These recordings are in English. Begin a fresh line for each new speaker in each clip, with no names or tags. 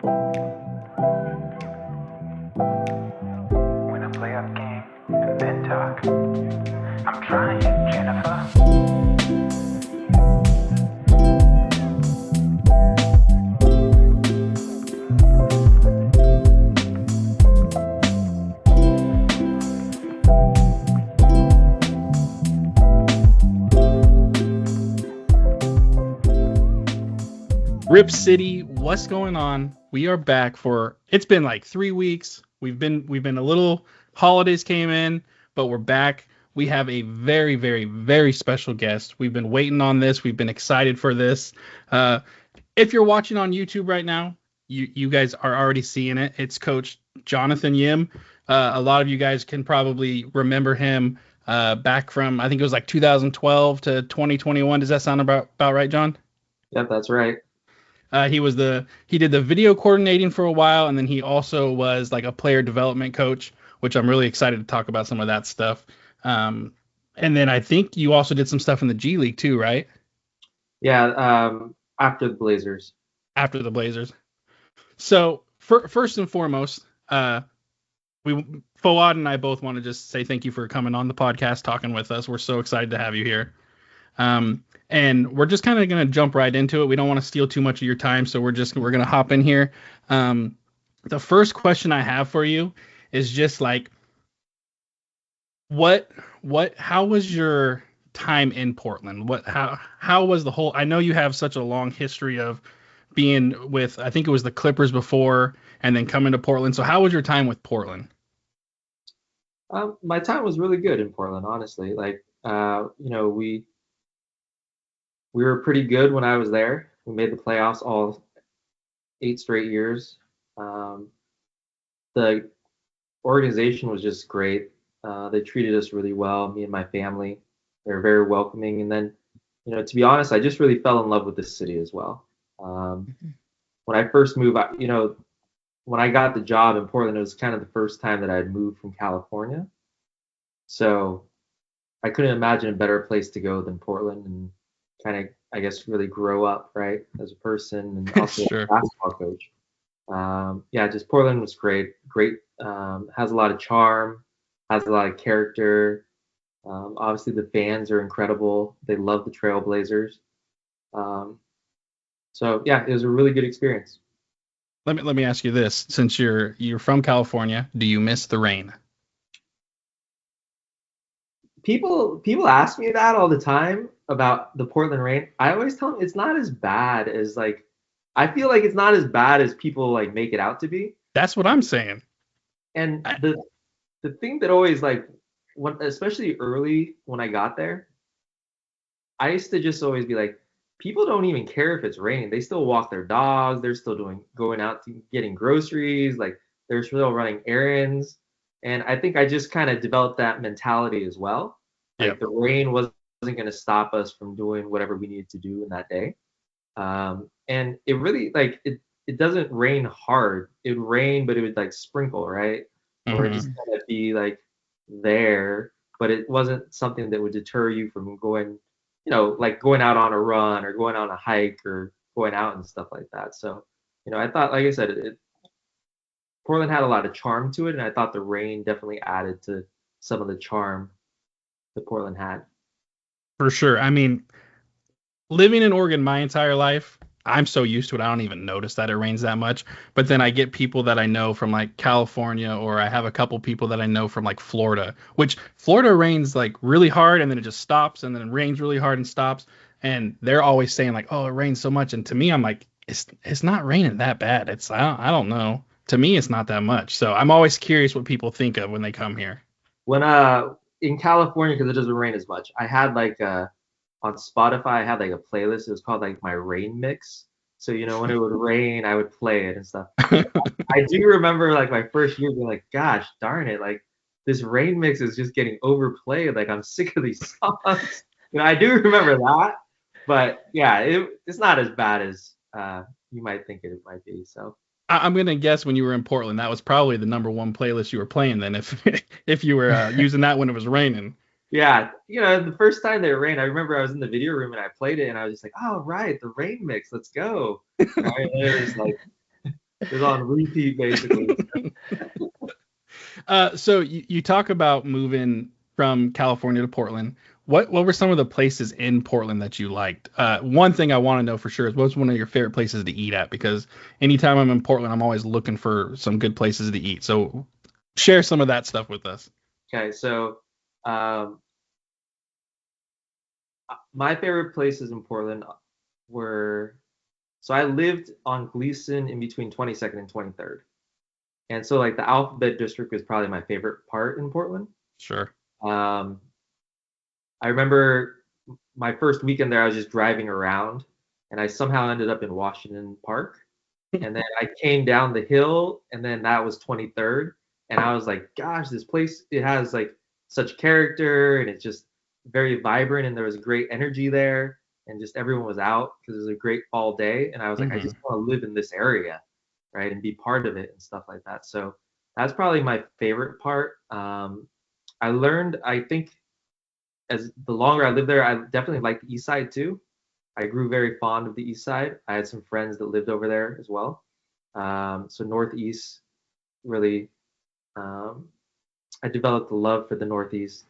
When I play up game and then talk, I'm trying, Jennifer.
Rip City, what's going on? We are back for it's been like 3 weeks. We've been a little holidays came in, but we're back. We have a very, very, very special guest. We've been waiting on this. We've been excited for this. If you're watching on YouTube right now, you guys are already seeing it. It's Coach Jonathan Yim. A lot of you guys can probably remember him back from, I think it was like 2012 to 2021. Does that sound about right, John?
Yep, that's right.
He did the video coordinating for a while, and then he also was like a player development coach, which I'm really excited to talk about some of that stuff. And then I think you also did some stuff in the G League too, right?
Yeah, after the Blazers.
After the Blazers. So first and foremost, Fawad and I both want to just say thank you for coming on the podcast, talking with us. We're so excited to have you here. And we're just kind of going to jump right into it. We don't want to steal too much of your time, so we're going to hop in here. The first question I have for you is just like, how was your time in Portland? How was the whole, I know you have such a long history of being with, I think it was the Clippers before and then coming to Portland. So how was your time with Portland?
My time was really good in Portland, honestly. Like, we were pretty good when I was there. We made the playoffs all 8 straight years. The organization was just great. They treated us really well, me and my family. They were very welcoming. And then, to be honest, I just really fell in love with the city as well. When I first moved, when I got the job in Portland, it was kind of the first time that I had moved from California. So I couldn't imagine a better place to go than Portland and kind of, I guess, really grow up, right, as a person and also
Sure.
a basketball coach. Just Portland was great. Has a lot of charm, has a lot of character. Obviously, the fans are incredible. They love the Trailblazers. It was a really good experience.
Let me ask you this: since you're from California, do you miss the rain?
People ask me that all the time about the Portland rain. I always tell them it's not as bad as I feel like it's not as bad as people make it out to be.
That's what I'm saying.
And the thing that always especially early when I got there, I used to just always be like, people don't even care if it's raining. They still walk their dogs. They're still going out to getting groceries. They're still running errands. And I think I just kind of developed that mentality as well.
Yep.
The rain wasn't going to stop us from doing whatever we needed to do in that day. And it really it doesn't rain hard. It would rain, but it would sprinkle, right?
Mm-hmm.
Or just kind of be there, but it wasn't something that would deter you from going, going out on a run or going on a hike or going out and stuff like that. So, I thought, like I said, Portland had a lot of charm to it, and I thought the rain definitely added to some of the charm that Portland had.
For sure. I mean, living in Oregon my entire life, I'm so used to it, I don't even notice that it rains that much. But then I get people that I know from California, or I have a couple people that I know from Florida, which Florida rains really hard and then it just stops, and then it rains really hard and stops. And they're always saying oh, it rains so much. And to me, I'm like, it's not raining that bad. I don't know. To me, it's not that much. So I'm always curious what people think of when they come here.
When in California, because it doesn't rain as much, I had on Spotify, I had a playlist. It was called my rain mix. So when it would rain, I would play it and stuff. I do remember my first year being gosh darn it, this rain mix is just getting overplayed. I'm sick of these songs. I do remember that. But yeah, it's not as bad as you might think it might be. So
I'm gonna guess when you were in Portland, that was probably the number one playlist you were playing then, if you were using that when it was raining.
Yeah, the first time that it rained, I remember I was in the video room and I played it, and I was just oh right, the rain mix, let's go. Right? It was It was on repeat basically.
So you talk about moving from California to Portland. What were some of the places in Portland that you liked? One thing I want to know for sure is what's one of your favorite places to eat at? Because anytime I'm in Portland, I'm always looking for some good places to eat. So share some of that stuff with us.
Okay, so um, my favorite places in Portland were so I lived on Gleason in between 22nd and 23rd. And so like the Alphabet District was probably my favorite part in Portland.
Sure.
Um, I remember my first weekend there, I was just driving around and I somehow ended up in Washington Park. And then I came down the hill and then that was 23rd. And I was like, gosh, this place, it has like such character and it's just very vibrant and there was great energy there and just everyone was out because it was a great fall day. And I was like, I just want to live in this area, right? And be part of it and stuff like that. So that's probably my favorite part. I learned, I think, as the longer I lived there, I definitely liked the East Side too. I grew very fond of the East Side. I had some friends that lived over there as well. So Northeast really, um, I developed a love for the Northeast.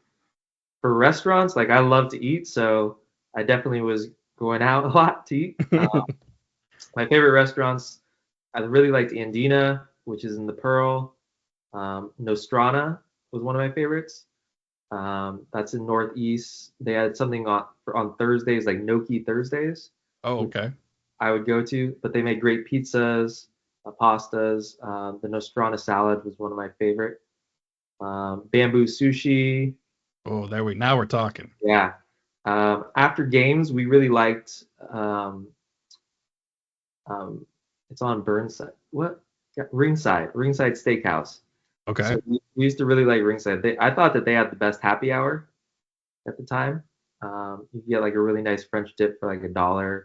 For restaurants, like I love to eat, so I definitely was going out a lot to eat. My favorite restaurants, I really liked Andina, which is in the Pearl. Nostrana was one of my favorites. That's in Northeast. They had something on Thursdays, like Gnocchi Thursdays.
Oh, okay.
I would go to, but they made great pizzas, pastas. The Nostrana salad was one of my favorite. Bamboo sushi.
Oh, now we're talking.
Yeah. After games, we really liked. It's on Burnside. What? Yeah, Ringside Steakhouse.
Okay.
So we used to really like Ringside. I thought that they had the best happy hour at the time. You could get like a really nice French dip for like $1.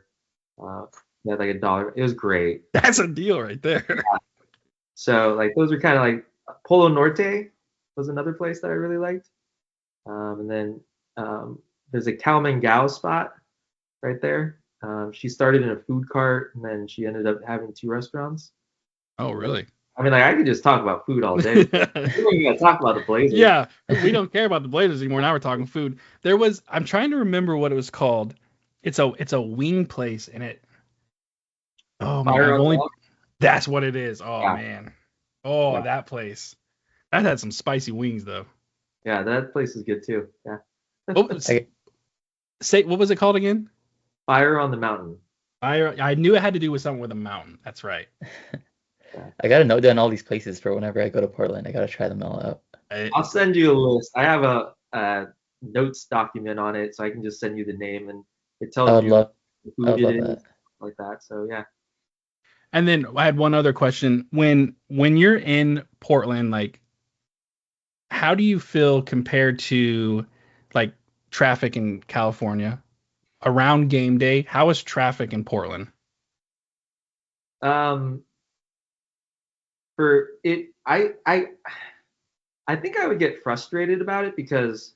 They had like $1. It was great.
That's a deal right there.
Yeah. So like those are kind of like Polo Norte was another place that I really liked. And then there's a Cao Mengao spot right there. She started in a food cart and then she ended up having 2 restaurants.
Oh, really?
I mean, like I could just talk about food all day. We don't even gotta talk about the Blazers.
Yeah, we don't care about the Blazers anymore. Now we're talking food. I'm trying to remember what it was called. It's a wing place and it. Oh man, that's what it is. Oh yeah. Man. Oh, yeah. That place. That had some spicy wings though.
Yeah, that place is good too. Yeah.
Say what was it called again?
Fire on the Mountain.
I knew it had to do with something with a mountain. That's right.
I gotta note down all these places for whenever I go to Portland. I gotta try them all out.
I'll send you a list. I have a notes document on it, so I can just send you the name and it tells you who it is, like that. So yeah.
And then I had one other question. When you're in Portland, like, how do you feel compared to like traffic in California around game day? How is traffic in Portland?
For it, I think I would get frustrated about it because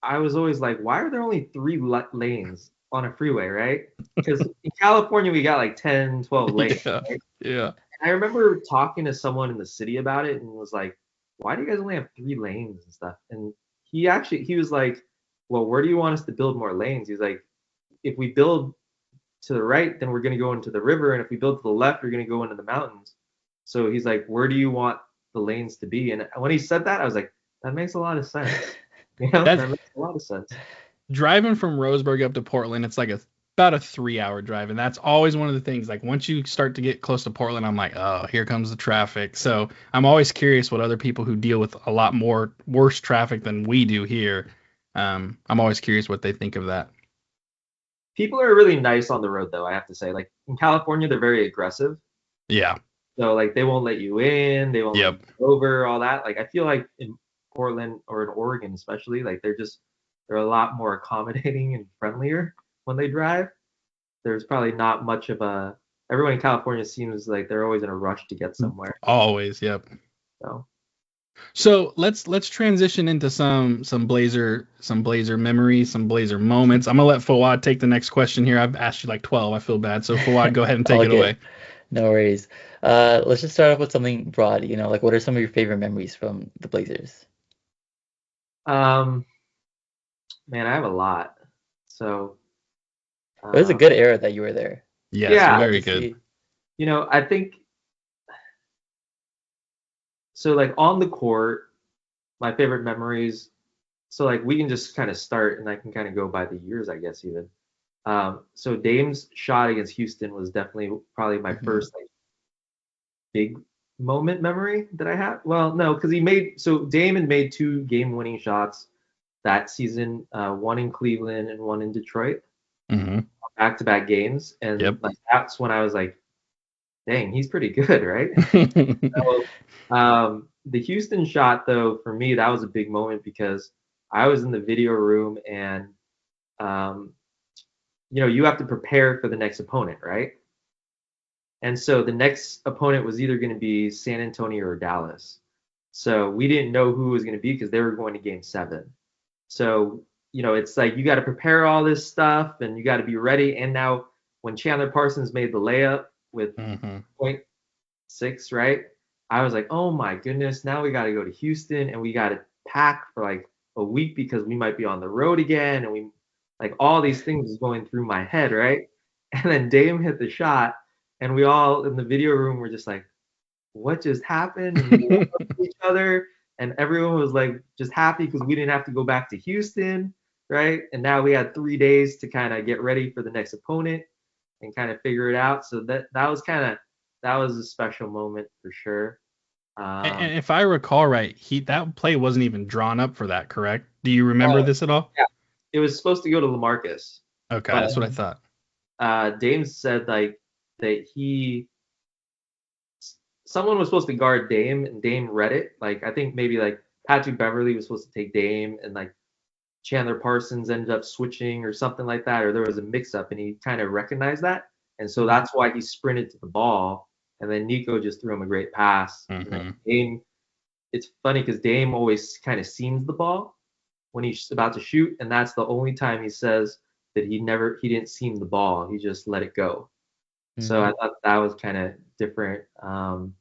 I was always like, why are there only 3 lanes on a freeway, right? Because in California we got like 10, 12 lanes.
Yeah.
Right?
Yeah.
And I remember talking to someone in the city about it and was like, why do you guys only have 3 lanes and stuff? And he was like, well, where do you want us to build more lanes? He's like, if we build to the right, then we're going to go into the river. And if we build to the left, we're going to go into the mountains. So he's like, where do you want the lanes to be? And when he said that, I was like, that makes a lot of sense. You know, that makes a lot of sense.
Driving from Roseburg up to Portland, it's like about a 3-hour drive. And that's always one of the things. Like once you start to get close to Portland, I'm like, oh, here comes the traffic. So I'm always curious what other people who deal with a lot more worse traffic than we do here. I'm always curious what they think of that.
People are really nice on the road, though, I have to say. Like in California, they're very aggressive.
Yeah.
So like they won't let you in, they won't let you over, all that. Like I feel like in Portland or in Oregon especially, like they're a lot more accommodating and friendlier when they drive. There's probably not much of everyone in California seems like they're always in a rush to get somewhere.
Always, yep. So let's transition into some Blazer memories, some Blazer moments. I'm gonna let Fawad take the next question here. I've asked you like 12. I feel bad. So Fawad, go ahead and take it away.
No worries. Let's just start off with something broad. Like what are some of your favorite memories from the Blazers?
Um, Man, I have a lot. So,
It was a
uh,
good era that you were there.
Yes,
yeah,
Love
very
to
good.
see.
I think so. Like on the court, my favorite memories. So like we can just kind of start, and I can kind of go by the years, I guess even. So Dame's shot against Houston was definitely probably my
Hmm.
first like big moment memory that I have. Well, no, because Dame had made two game-winning shots that season, one in Cleveland and one in Detroit,
Hmm.
back-to-back games, and
Yep.
like that's when I was like, dang, he's pretty good, right? So, the Houston shot though, for me, that was a big moment because I was in the video room and um, you have to prepare for the next opponent, right? And so the next opponent was either going to be San Antonio or Dallas. So we didn't know who it was going to be because they were going to game seven. So, it's like you got to prepare all this stuff and you got to be ready. And now when Chandler Parsons made the layup with
Hmm.
point six, right? I was like, oh my goodness, now we got to go to Houston and we got to pack for like a week because we might be on the road again. And we like all these things was going through my head, right? And then Dame hit the shot and we all in the video room were just like, what just happened? And we looked at each other and everyone was like just happy because we didn't have to go back to Houston, right? And now we had 3 days to kind of get ready for the next opponent and kind of figure it out. So that was a special moment for sure.
And if I recall right, that play wasn't even drawn up for that, correct? Do you remember
Oh,
this at all?
yeah, it was supposed to go to LaMarcus,
Okay,
but
that's what I thought.
Dame said like that someone was supposed to guard Dame and Dame read it. Like I think maybe like Patrick Beverly was supposed to take Dame and like Chandler Parsons ended up switching or something like that, or there was a mix up and he kind of recognized that. And so that's why he sprinted to the ball. And then Nico just threw him a great pass. And then
Hmm.
Dame, it's funny because Dame always kind of seams the ball when he's about to shoot. And that's the only time he says that he didn't seam the ball. He just let it go. So I
Hmm.
thought that was kind of different. And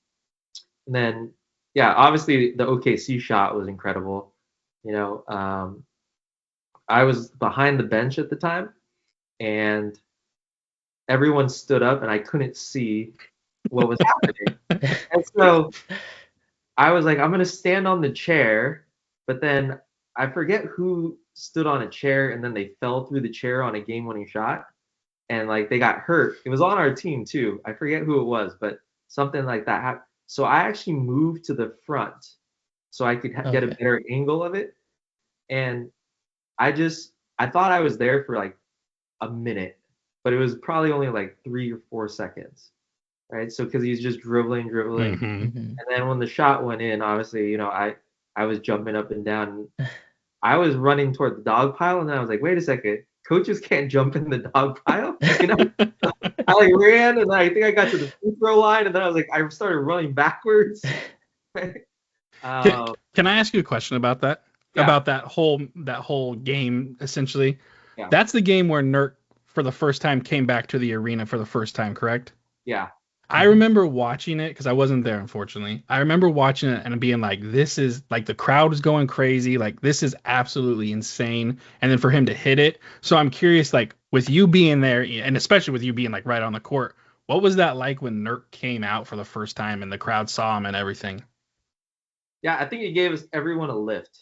then, yeah, obviously the OKC shot was incredible. You know, I was behind the bench at the time, and everyone stood up, and I couldn't see what was happening. And so I was like, I'm gonna stand on the chair, but then I forget who stood on a chair, and then they fell through the chair on a game-winning shot, and like they got hurt. It was on our team too. I forget who it was, but something like that happened. So I actually moved to the front so I could get a
Okay.
better angle of it, and I thought I was there for like a minute, but it was probably only like 3 or 4 seconds, right? So because he's just dribbling,
Hmm.
Hmm.
and then when the shot went in, obviously, I was jumping up and down. I was running toward the dog pile, and then I was like, wait a second, coaches can't jump in the dog pile, you know? I like ran, and I think I got to the free throw line, and then I was like, I started running backwards.
Can,
uh,
can I ask you a question about that?
yeah,
About that whole game, essentially.
yeah,
That's the game where Nurk for the first time came back to the arena for the first time, correct?
yeah,
I remember watching it because I wasn't there, unfortunately. I remember watching it and being like, this is like the crowd is going crazy. Like, this is absolutely insane. And then for him to hit it. So I'm curious, like, with you being there, and especially with you being like right on the court, what was that like when Nurk came out for the first time and the crowd saw him and everything?
yeah. I think it gave us everyone a lift,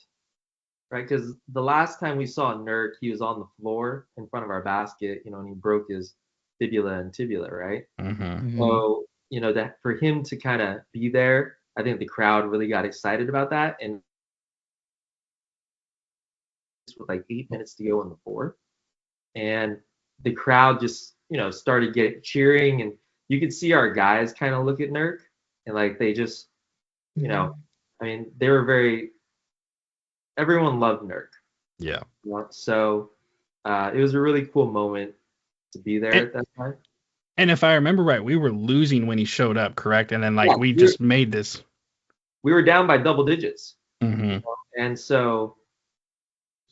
right? Because the last time we saw Nurk, he was on the floor in front of our basket, and he broke his fibula and tibia, right?
Hmm.
Hmm.
So, that for him to kind of be there, I think the crowd really got excited about that. And with like 8 minutes to go in the fourth, and the crowd just, started getting cheering, and you could see our guys kind of look at Nurk, and like they just, you know,
Hmm.
I mean, they were everyone loved Nurk.
Yeah.
So it was a really cool moment to be there
And,
at that time.
and if I remember right, we were losing when he showed up, correct? And then
Yeah,
like we just made this.
we were down by double digits,
Hmm.
and so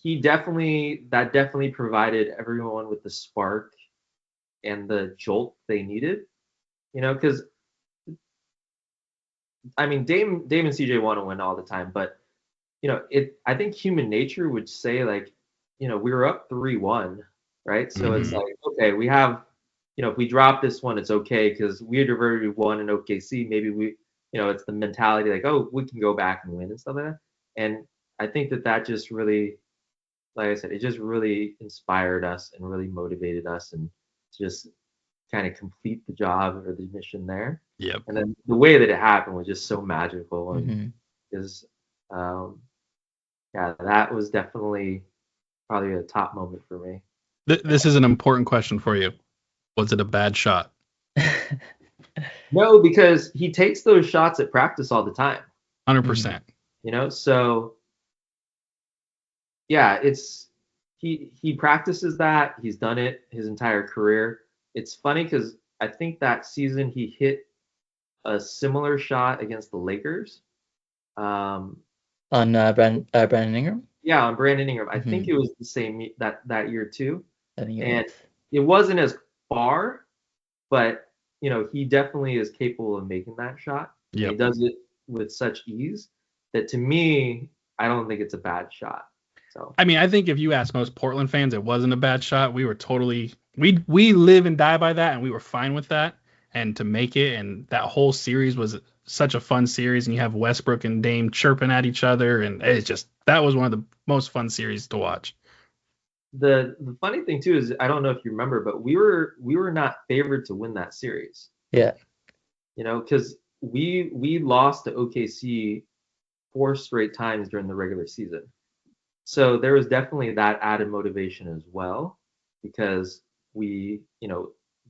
that definitely provided everyone with the spark and the jolt they needed. Because I mean, Dame and CJ want to win all the time, but I think human nature would say like, we were up 3-1, right? So it's
Mhm.
like, okay, we have, if we drop this one, it's okay because we had already won in OKC. Maybe it's the mentality like, oh, we can go back and win and stuff like that. And I think that just really, like I said, it just really inspired us and really motivated us and to just kind of complete the job or the mission there.
Yep.
And then the way that it happened was just so magical and
Hmm.
is um, yeah, that was definitely probably a top moment for me.
This is an important question for you. Was it a bad shot?
No, because he takes those shots at practice all the time,
100%.
So yeah, it's he practices that. He's done it his entire career. It's funny because I think that season he hit a similar shot against the Lakers. Um,
On Brandon Ingram.
yeah, on Brandon Ingram. I think
Hmm.
it was the same that year too,
I think it
and
was.
it wasn't as far, but he definitely is capable of making that shot, and he
Yep.
does it with such ease that to me, I don't think it's a bad shot. So
I mean, I think if you ask most Portland fans, it wasn't a bad shot. We were totally we live and die by that, and we were fine with that. And to make it, and that whole series was such a fun series, and you have Westbrook and Dame chirping at each other, and it's just that was one of the most fun series to watch.
the funny thing too is I don't know if you remember, but we were not favored to win that series.
Yeah.
Because we lost to OKC 4 straight times during the regular season. So there was definitely that added motivation as well because they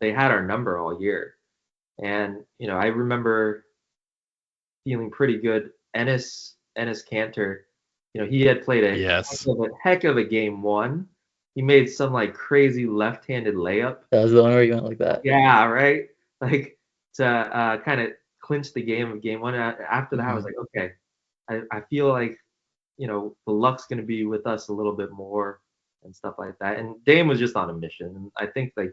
had our number all year. And, I remember feeling pretty good. Ennis Cantor, he had played a
Yes.
heck of a game one. He made some like crazy left-handed layup.
That was the one where you went like that.
Yeah, right. Like to kind of clinch the game of game one. After that, I was
Hmm.
like, okay, I feel like the luck's going to be with us a little bit more and stuff like that. And Dame was just on a mission. And I think like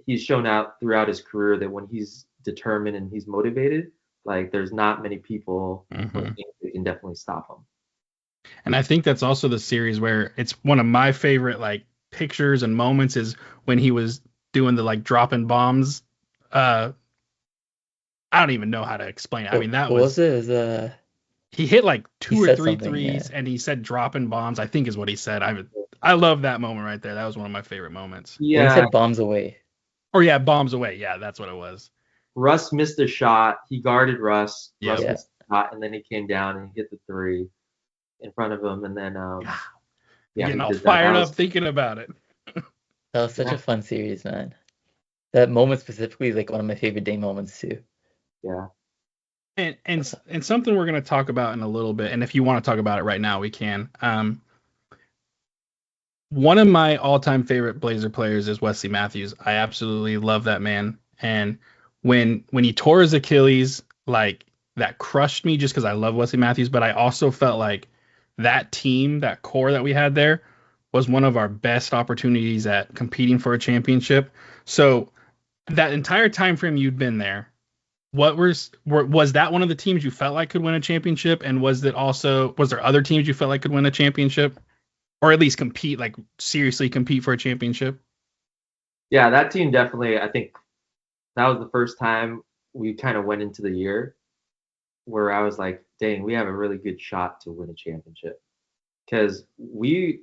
he's shown out throughout his career that when he's determined and he's motivated, like there's not many people or
Hmm.
things that can definitely stop him.
And I think that's also the series where it's one of my favorite like pictures and moments is when he was doing the like dropping bombs. Uh, I don't even know how to explain it. I mean, that
What was
was
it? It was,
he hit like
he
two or
said
three
something.
threes,
Yeah.
and he said dropping bombs. I think is what he said. I love that moment right there. That was one of my favorite moments.
I think he
Yeah,
said bombs away.
Or yeah, bombs away. Yeah, that's what it was.
Russ missed a shot. He guarded Russ. Russ
Yep.
Yeah.
missed a shot, and then he came down and he hit the three in front of him. And then,
Yeah, I'm
yeah, he
getting all
did that.
fired
That
up
was,
thinking about it.
That was such
yeah,
a fun series, man. That moment specifically is like one of my favorite day moments too.
yeah.
And something we're gonna talk about in a little bit. And if you want to talk about it right now, we can. One of my all-time favorite Blazer players is Wesley Matthews. I absolutely love that man. And when he tore his Achilles, like that crushed me just because I love Wesley Matthews. But I also felt like that team, that core that we had there, was one of our best opportunities at competing for a championship. So that entire time frame you'd been there, was that one of the teams you felt like could win a championship? And was there other teams you felt like could win a championship? Or at least compete, like seriously compete for a championship.
Yeah, that team definitely, I think that was the first time we kind of went into the year where I was like, dang, we have a really good shot to win a championship. Because we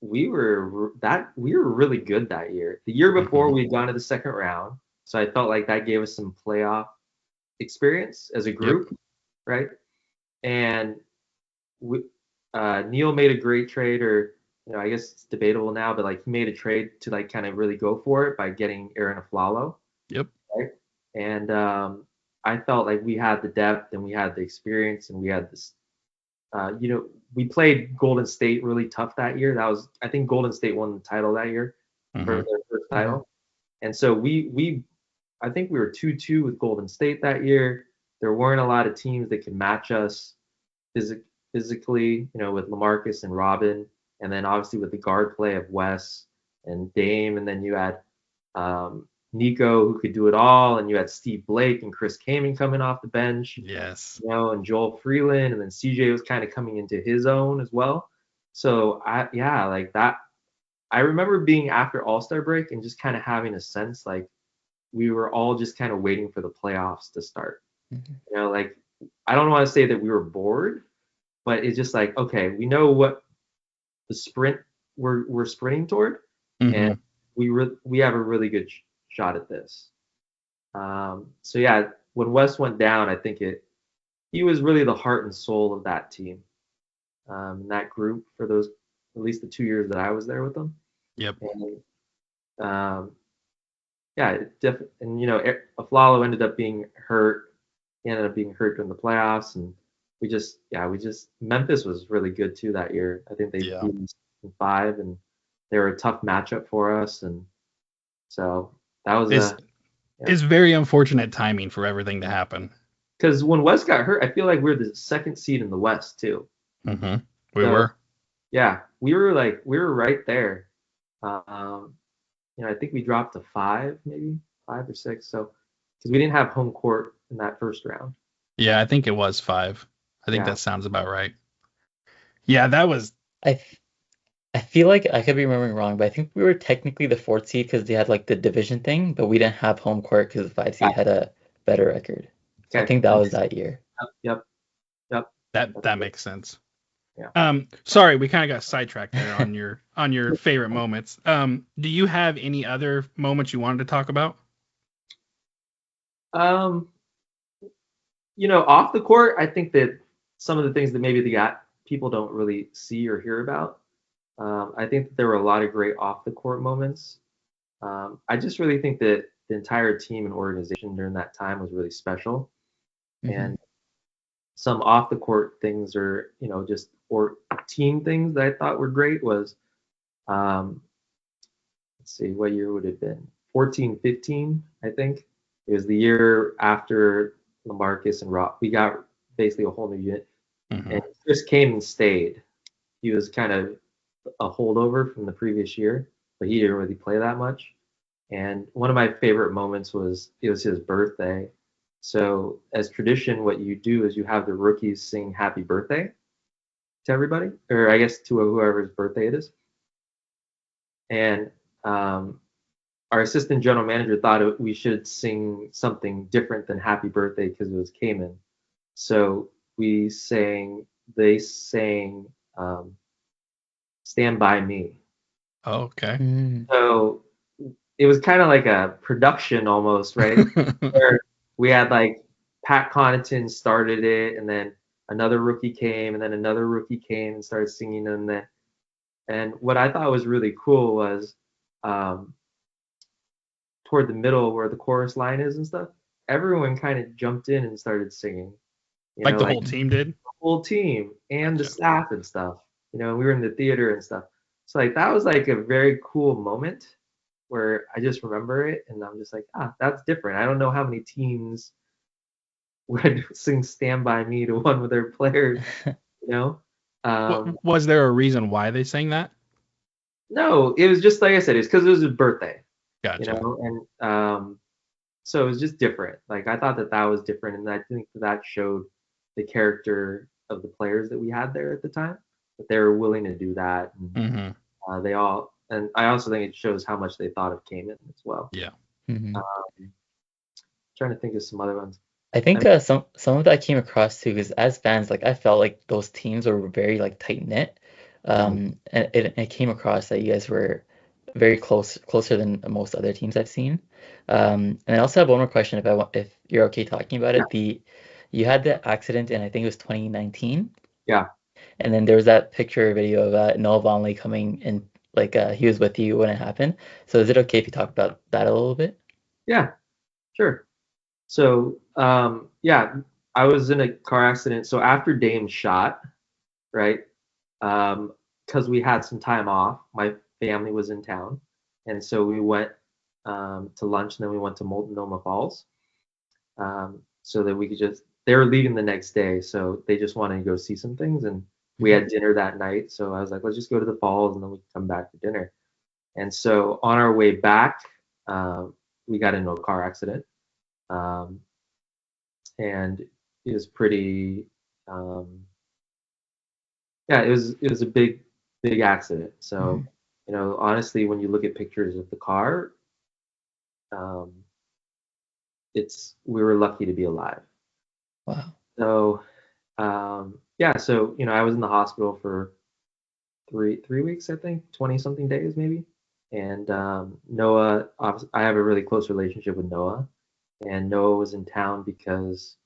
were really good that year. The year before
Mhm.
we'd gone to the second round. So I felt like that gave us some playoff experience as a
Yep.
group, right? And we, Neil made a great trade, or I guess it's debatable now, but like he made a trade to like kind of really go for it by getting Aaron Aflalo,
Yep.
right? And I felt like we had the depth and we had the experience and we had this. We played Golden State really tough that year. I think Golden State won the title that year for
Hmm.
their first
Hmm.
title, and so I think we were 2-2 with Golden State that year. There weren't a lot of teams that could match us physically, with LaMarcus and Robin, and then obviously with the guard play of Wes and Dame, and then you had Nico who could do it all, and you had Steve Blake and Chris Kaman coming off the bench,
Yes.
and Joel Freeland, and then CJ was kind of coming into his own as well. So like that. I remember being after All-Star break and just kind of having a sense like we were all just kind of waiting for the playoffs to start. Like I don't want to say that we were bored, but it's just like, okay, we know what the sprint we're sprinting toward, and we have a really good shot at this. So yeah, when Wes went down, I think he was really the heart and soul of that team, that group for those at least the 2 years that I was there with them.
Yep.
And, yeah, and Aflalo ended up being hurt. He ended up being hurt during the playoffs, and we just Memphis was really good too that year. I think they beat us in 5, and they were a tough matchup for us, and so that was
it's very unfortunate timing for everything to happen.
Because when West got hurt, I feel like we were the 2nd seed in the West too.
We were.
Yeah, we were right there. I think we dropped to 5, maybe 5 or 6. So because we didn't have home court in that first round.
Yeah, I think it was 5. I think that sounds about right. Yeah, that was.
I feel like I could be remembering wrong, but I think we were technically the 4th seed because they had like the division thing, but we didn't have home court because the 5 seed had a better record. So I think that was that year.
Yep.
That makes sense.
Yeah.
Sorry, we kind of got sidetracked there on your favorite moments. Do you have any other moments you wanted to talk about?
Off the court, I think that some of the things that maybe the people don't really see or hear about. I think that there were a lot of great off the court moments. I just really think that the entire team and organization during that time was really special. And some off the court things or just or team things that I thought were great was let's see, what year would it have been? 14-15, I think. It was the year after LaMarcus and Rob. We got basically a whole new unit. And Chris came and stayed. He was kind of a holdover from the previous year, but he didn't really play that much. And one of my favorite moments was his birthday. So as tradition, what you do is you have the rookies sing happy birthday to everybody, or I guess to whoever's birthday it is. And our assistant general manager thought we should sing something different than happy birthday because it was Cayman. So they sang Stand By Me.
Oh, okay.
So it was kind of like a production almost, right? Where we had like Pat Connaughton started it, and then another rookie came, and then another rookie came and started singing, and what I thought was really cool was toward the middle where the chorus line is and stuff, everyone kind of jumped in and started singing.
The whole team did?
The whole team and the staff and stuff. We were in the theater and stuff. So like that was like a very cool moment where I just remember it and I'm just like, that's different. I don't know how many teams would sing Stand By Me to one of their players,
Was there a reason why they sang that?
No, it was just like I said, it's because it was his birthday.
Gotcha.
And so it was just different. Like I thought that was different, and I think that showed the character of the players that we had there at the time, that they were willing to do that. And, and I also think it shows how much they thought of Cayman as well.
Yeah.
Trying to think of some other ones.
I think some of that came across too, because as fans, like I felt like those teams were very like tight knit, and it came across that you guys were very closer than most other teams I've seen. And I also have one more question, if you're okay talking about it. You had the accident, and I think it was 2019.
Yeah.
And then there was that picture or video of Noah Vonleh coming in, like he was with you when it happened. So is it okay if you talk about that a little bit?
Yeah, sure. So I was in a car accident. So after Dame shot, right? Because we had some time off, my family was in town, and so we went to lunch, and then we went to Multnomah Falls, so that we could they were leaving the next day, so they just wanted to go see some things, and we had dinner that night. So I was like, let's just go to the falls, and then we can come back for dinner. And so on our way back, we got into a car accident, um, and it was pretty. Um, yeah, it was a big accident. So,
Mhm.
honestly, when you look at pictures of the car, um, it's we were lucky to be alive.
Wow.
So, yeah, so I was in the hospital for three weeks, I think, 20 something days maybe. And Noah, I have a really close relationship with Noah, and Noah was in town because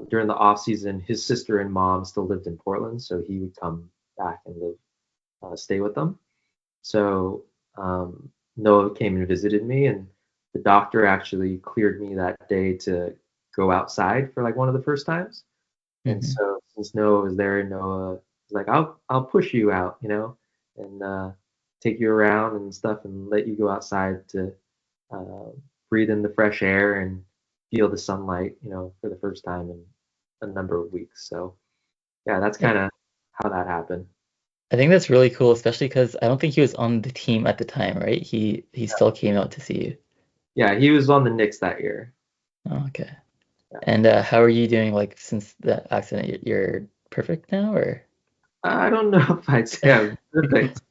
during the off season, his sister and mom still lived in Portland, so he would come back and stay with them. So Noah came and visited me, and the doctor actually cleared me that day to go outside for like one of the first times. And
Hmm.
so since Noah was there, Noah was like, I'll push you out, and take you around and stuff, and let you go outside to uh, breathe in the fresh air and feel the sunlight, for the first time in a number of weeks. So yeah, that's
Yeah.
kind of how that happened.
I think that's really cool, especially because I don't think he was on the team at the time, right? He still came out to see you.
Yeah, he was on the Knicks that year.
Oh, okay.
Yeah.
And how are you doing, like, since the accident? You're perfect now, or?
I don't know if I'd say I'm perfect.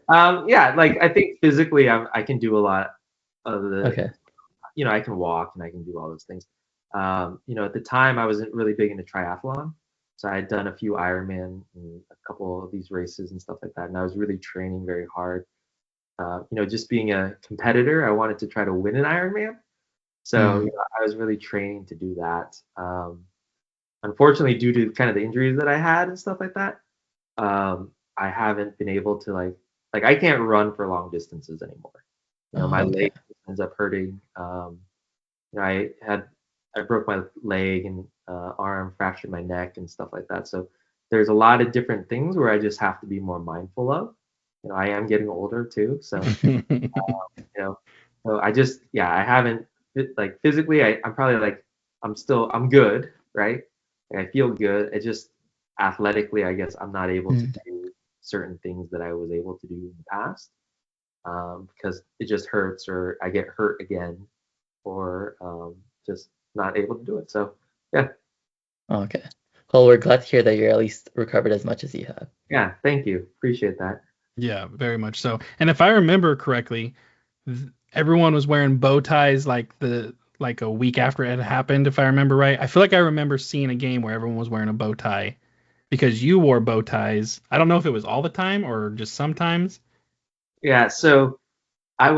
Yeah, like I think physically I can do a lot of the,
Okay.
I can walk and I can do all those things. At the time I wasn't really big into triathlon, so I had done a few Ironman and a couple of these races and stuff like that, and I was really training very hard. Just being a competitor, I wanted to try to win an Ironman, so
Mm.
I was really training to do that. Unfortunately, due to kind of the injuries that I had and stuff like that, I haven't been able to like I can't run for long distances anymore. My
Oh, okay.
leg ends up hurting. I had I broke my leg and arm, fractured my neck and stuff like that. So there's a lot of different things where I just have to be more mindful of. I am getting older too, so you know, so I just yeah, I haven't like physically I'm probably like I'm good, right? Like, I feel good. It just athletically, I guess I'm not able to
Mm.
do certain things that I was able to do in the past because it just hurts or I get hurt again or just not able to do it. So yeah,
Oh, okay. Well, we're glad to hear that you're at least recovered as much as you have.
yeah, thank you, appreciate that.
Yeah, very much so. And if I remember correctly, everyone was wearing bow ties like a week after it had happened, if I remember right. I feel like I remember seeing a game where everyone was wearing a bow tie because you wore bow ties. I don't know if it was all the time or just sometimes.
Yeah, so I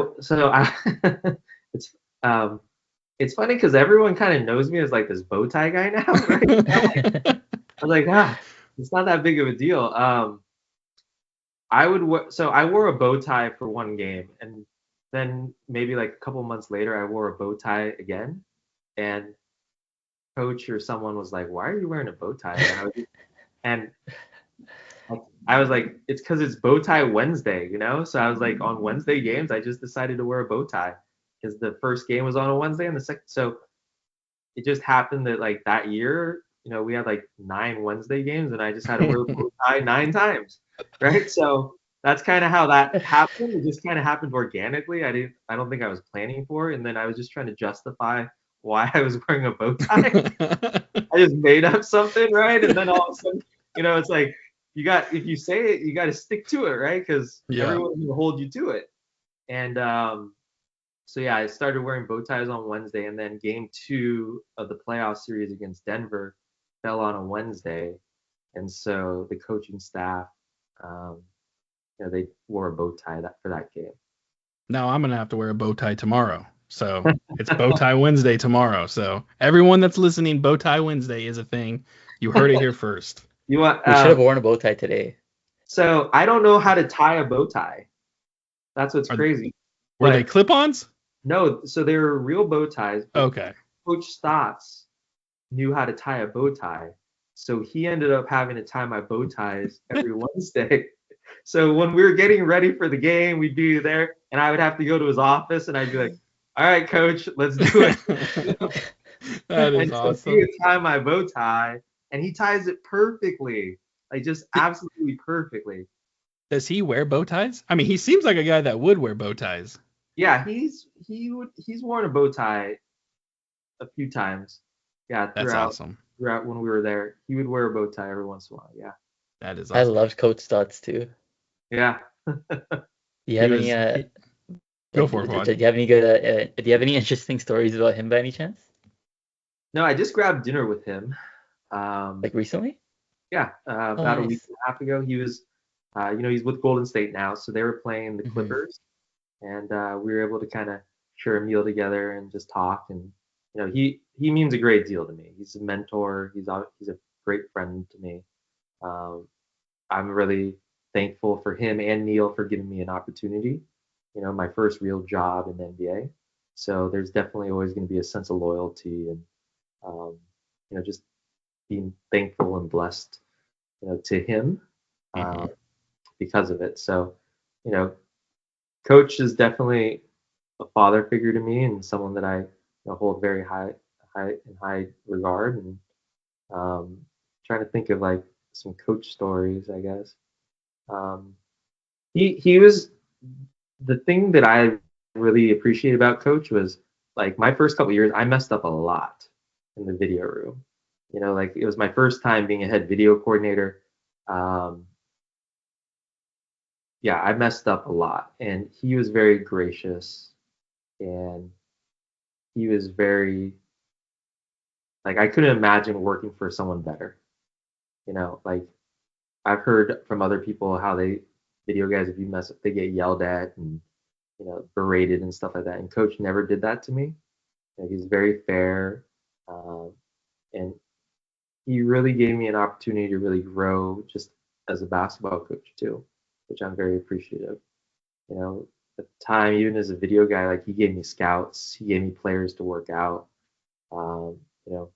it's um it's funny because everyone kind of knows me as like this bow tie guy now, right? I was like, it's not that big of a deal. I wore a bow tie for one game, and then maybe like a couple months later, I wore a bow tie again, and coach or someone was like, "Why are you wearing a bow tie?" And I was like, "It's because it's bow tie Wednesday, you know." So I was like, on Wednesday games, I just decided to wear a bow tie because the first game was on a Wednesday, and the second, so it just happened that like that year, we had like 9 Wednesday games, and I just had to wear a bow tie 9 times, right? So that's kind of how that happened. It just kind of happened organically. I don't think I was planning for it, and then I was just trying to justify why I was wearing a bow tie. I just made up something, right? And then all of a sudden, it's like if you say it, you got to stick to it, right? Because
Yeah.
everyone will hold you to it. And so yeah, I started wearing bow ties on Wednesday, and then game two of the playoff series against Denver fell on a Wednesday, and so the coaching staff, um, they wore a bow tie for that game.
Now I'm gonna have to wear a bow tie tomorrow. So it's bow tie Wednesday tomorrow. So everyone that's listening, bow tie Wednesday is a thing. You heard it here first.
You want?
We should have worn a bow tie today.
So I don't know how to tie a bow tie. That's what's
Are,
crazy.
were they
But
clip-ons?
no, so they were real bow ties, but
Okay.
Coach Stotts knew how to tie a bow tie. So he ended up having to tie my bow ties every Wednesday. So when we were getting ready for the game, we'd be there, and I would have to go to his office, and I'd be like, "All right, coach, let's do it."
That is
And so he
awesome.
would tie my bow tie, and he ties it perfectly, like just absolutely perfectly.
Does he wear bow ties? I mean, he seems like a guy that would wear bow ties.
Yeah, he's worn a bow tie a few times. Yeah,
That's awesome.
throughout when we were there, he would wear a bow tie every once in a while. Yeah,
That is
I
awesome.
loved Coach Stotts too.
yeah.
Do you
He
have any
was go
like
for it,
do
Vaughn.
you have any good do you have any interesting stories about him by any chance?
No, I just grabbed dinner with him.
Like recently?
Yeah,
Oh,
about a week
nice.
and a half ago. He was, he's with Golden State now, so they were playing the
Hmm.
Clippers, and we were able to kind of share a meal together and just talk. And he means a great deal to me. He's a mentor. He's a great friend to me. Um, I'm really thankful for him and Neil for giving me an opportunity. My first real job in the NBA. So there's definitely always going to be a sense of loyalty and um, just being thankful and blessed, to him
Hmm.
uh, because of it. So, you know, Coach is definitely a father figure to me and someone that I hold very high regard. And trying to think of like some coach stories, I guess. Um, he was the thing that I really appreciate about Coach was like my first couple years, I messed up a lot in the video room. Like it was my first time being a head video coordinator. Um, yeah, I messed up a lot, and he was very gracious, and he was very like I couldn't imagine working for someone better. Like I've heard from other people how they video guys if you mess up, they get yelled at and berated and stuff like that. And Coach never did that to me. He's very fair, um, and he really gave me an opportunity to really grow just as a basketball coach too, which I'm very appreciative. At the time, even as a video guy, like he gave me scouts, he gave me players to work out. Um, you know,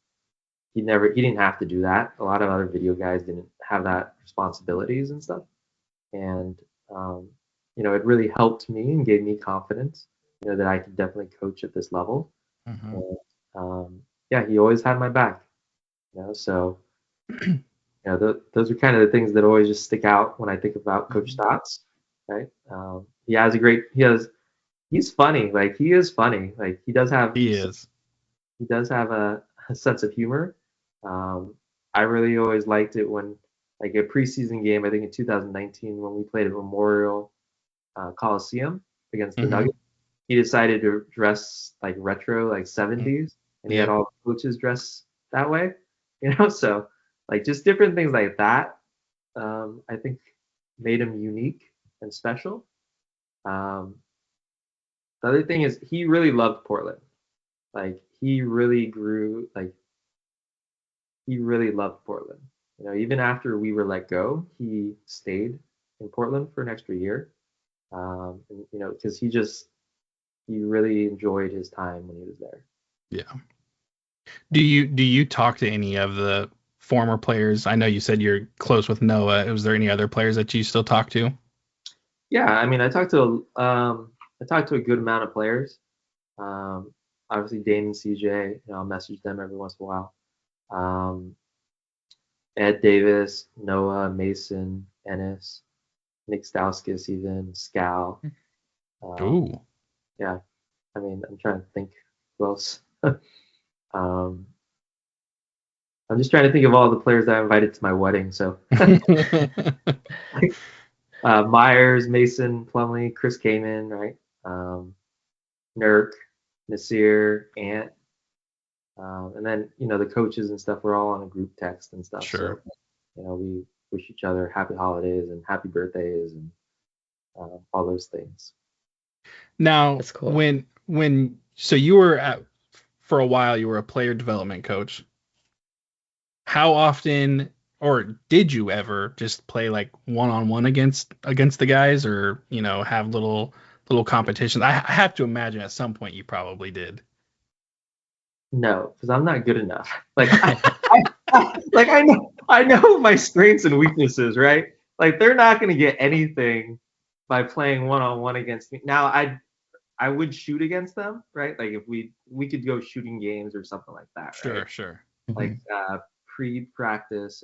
he didn't have to do that. A lot of other video guys didn't have that responsibilities and stuff. And um, it really helped me and gave me confidence, that I could definitely coach at this level.
Hmm.
And yeah, he always had my back. So those are kind of the things that always just stick out when I think about Coach Stotts, right? He's funny. Like he is funny. Like
He is.
he does have a sense of humor. Um, I really always liked it when like a preseason game. I think in 2019 when we played at Memorial Coliseum against the
Hmm.
Nuggets, he decided to dress like retro, like 70s, and he had
Yep.
all the coaches dress that way. So like just different things like that. I think made him unique and special. Um, the other thing is he really loved Portland. Like he really loved Portland. Even after we were let go, he stayed in Portland for an extra year. And, because he really enjoyed his time when he was there.
Yeah. Do you talk to any of the former players? I know you said you're close with Noah. Was there any other players that you still talk to?
Yeah, I mean, I talked to a good amount of players. Um, Obviously, Dane and CJ, I'll message them every once in a while. Um, Ed Davis, Noah, Mason, Ennis, Nick Stauskas, even Scal. Um,
Ooh.
yeah, I mean, I'm trying to think who else. um, I'm just trying to think of all the players that I invited to my wedding. So Myers, Mason, Plumlee, Chris Kaman, right? Nurk, Nasir, Ant, and then the coaches and stuff. We're all on a group text and stuff.
Sure.
So we wish each other happy holidays and happy birthdays and all those things.
Now,
That's cool.
when so you were at for a while you were a player development coach. How often or did you ever just play like one-on-one against the guys or, have little competitions? I have to imagine at some point you probably did.
No, because I'm not good enough. Like like I know my strengths and weaknesses, right? Like they're not going to get anything by playing one on one against me. Now I would shoot against them, right? Like if we could go shooting games or something like that, right?
Sure, sure.
Like
Hmm.
pre-practice,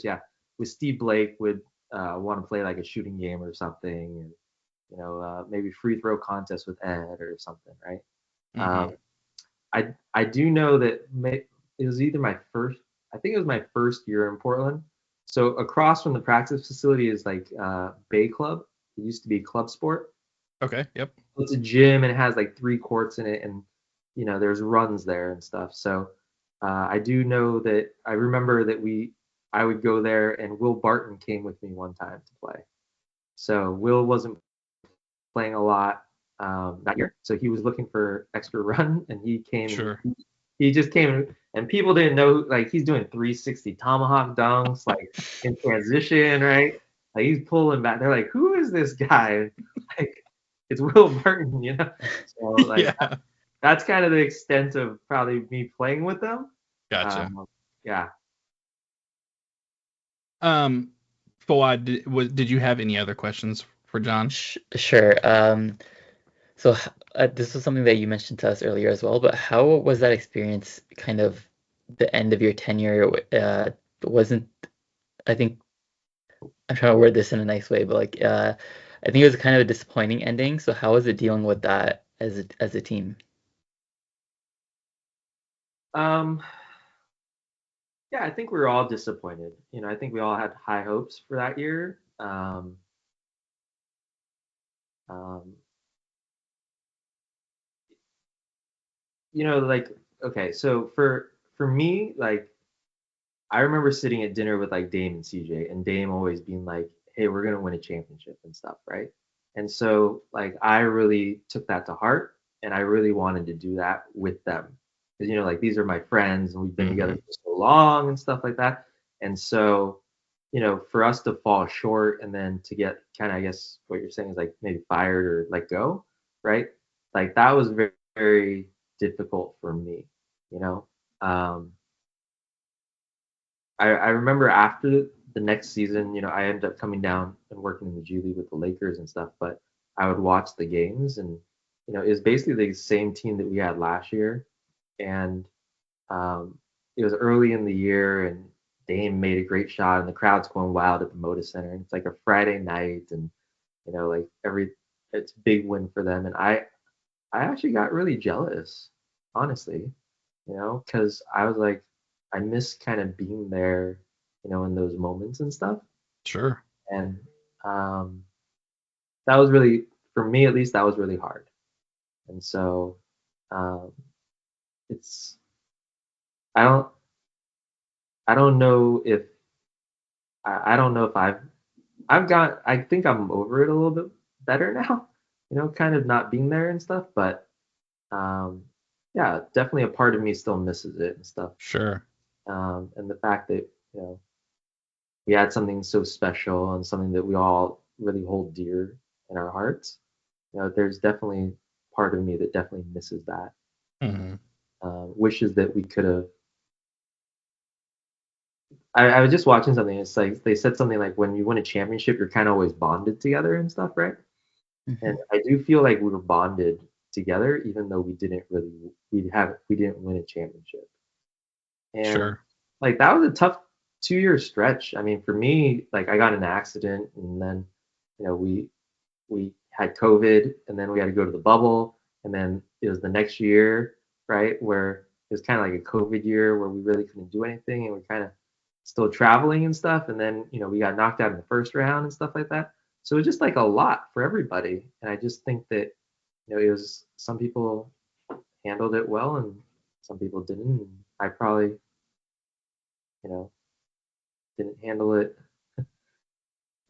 yeah. With Steve Blake would want to play like a shooting game or something, and maybe free throw contest with Ed or something, right?
Mm-hmm.
I do know that it was either I think it was my first year in Portland. So across from the practice facility is like Bay Club. It used to be Club Sport.
Okay. Yep.
It's a gym and it has like 3 courts in it, and there's runs there and stuff. So I do know that I remember that I would go there, and Will Barton came with me one time to play. So Will wasn't playing a lot that year, so he was looking for extra run, and he came.
Sure.
And he just came, and people didn't know, like, he's doing 360 tomahawk dunks, like, in transition, right? Like, he's pulling back. They're like, who is this guy? Like, it's Will Burton, So, like,
Yeah.
that's kind of the extent of probably me playing with them.
Gotcha.
Yeah.
Fawad, did you have any other questions for John?
Sure. So this was something that you mentioned to us earlier as well, but how was that experience kind of the end of your tenure? Wasn't, I think, I'm trying to word this in a nice way, but like, I think it was kind of a disappointing ending. So how was it dealing with that as a team?
Um, yeah, I think we were all disappointed. I think we all had high hopes for that year. Um, like, okay, so for me, like, I remember sitting at dinner with like Dame and CJ, and Dame always being like, "Hey, we're gonna win a championship and stuff, right?" And so, like, I really took that to heart, and I really wanted to do that with them, because like, these are my friends, and we've been together for so long and stuff like that. And so, for us to fall short and then to get kind of, I guess what you're saying is like maybe fired or let go, right? Like, that was very, very difficult for me, you know. Um, I remember after the next season, I ended up coming down and working in the G League with the Lakers and stuff, but I would watch the games, and it was basically the same team that we had last year. And it was early in the year, and Dame made a great shot, and the crowd's going wild at the Moda Center. And it's like a Friday night, and like it's a big win for them. And I actually got really jealous, honestly, because I was like, I miss kind of being there, in those moments and stuff.
Sure.
And um, that was really, for me at least, that was really hard. And so um, it's, I don't, I don't know if, I don't know if I think I'm over it a little bit better now, kind of not being there and stuff. But um, yeah, definitely a part of me still misses it and stuff.
Sure.
And the fact that we had something so special and something that we all really hold dear in our hearts. There's definitely part of me that definitely misses that.
Mm-hmm.
Wishes that we could have. I was just watching something. It's like they said something like, when you win a championship, you're kind of always bonded together and stuff, right? And
Mhm.
I do feel like we were bonded together, even though we didn't win a championship. And
Sure.
like, that was a tough 2 year stretch. I mean, for me, like, I got in an accident, and then we had COVID, and then we had to go to the bubble, and then it was the next year, right, where it was kind of like a COVID year where we really couldn't do anything, and we kind of still traveling and stuff, and then we got knocked out in the first round and stuff like that. So it was just like a lot for everybody, and I just think that it was, some people handled it well and some people didn't. And I probably you know didn't handle it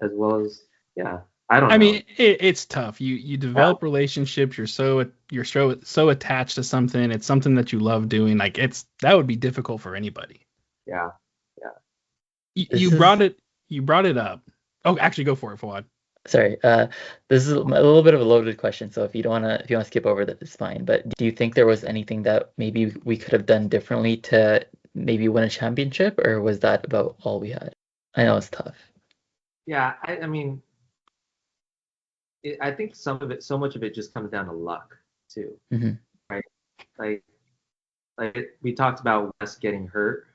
as well as, yeah. I don't
I
know.
mean, it's tough. You develop relationships. You're so attached to something. It's something that you love doing. Like, that would be difficult for anybody.
Yeah, yeah.
You,
This
you brought
is
it you brought it up. Oh, actually, go for it, Fawad.
Sorry. This is a little bit of a loaded question, so if you wanna skip over that, it's fine. But do you think there was anything that maybe we could have done differently to maybe win a championship, or was that about all we had? I know it's tough.
Yeah, I mean, I think so much of it just comes down to luck too,
Hmm.
right? Like, we talked about Wes getting hurt,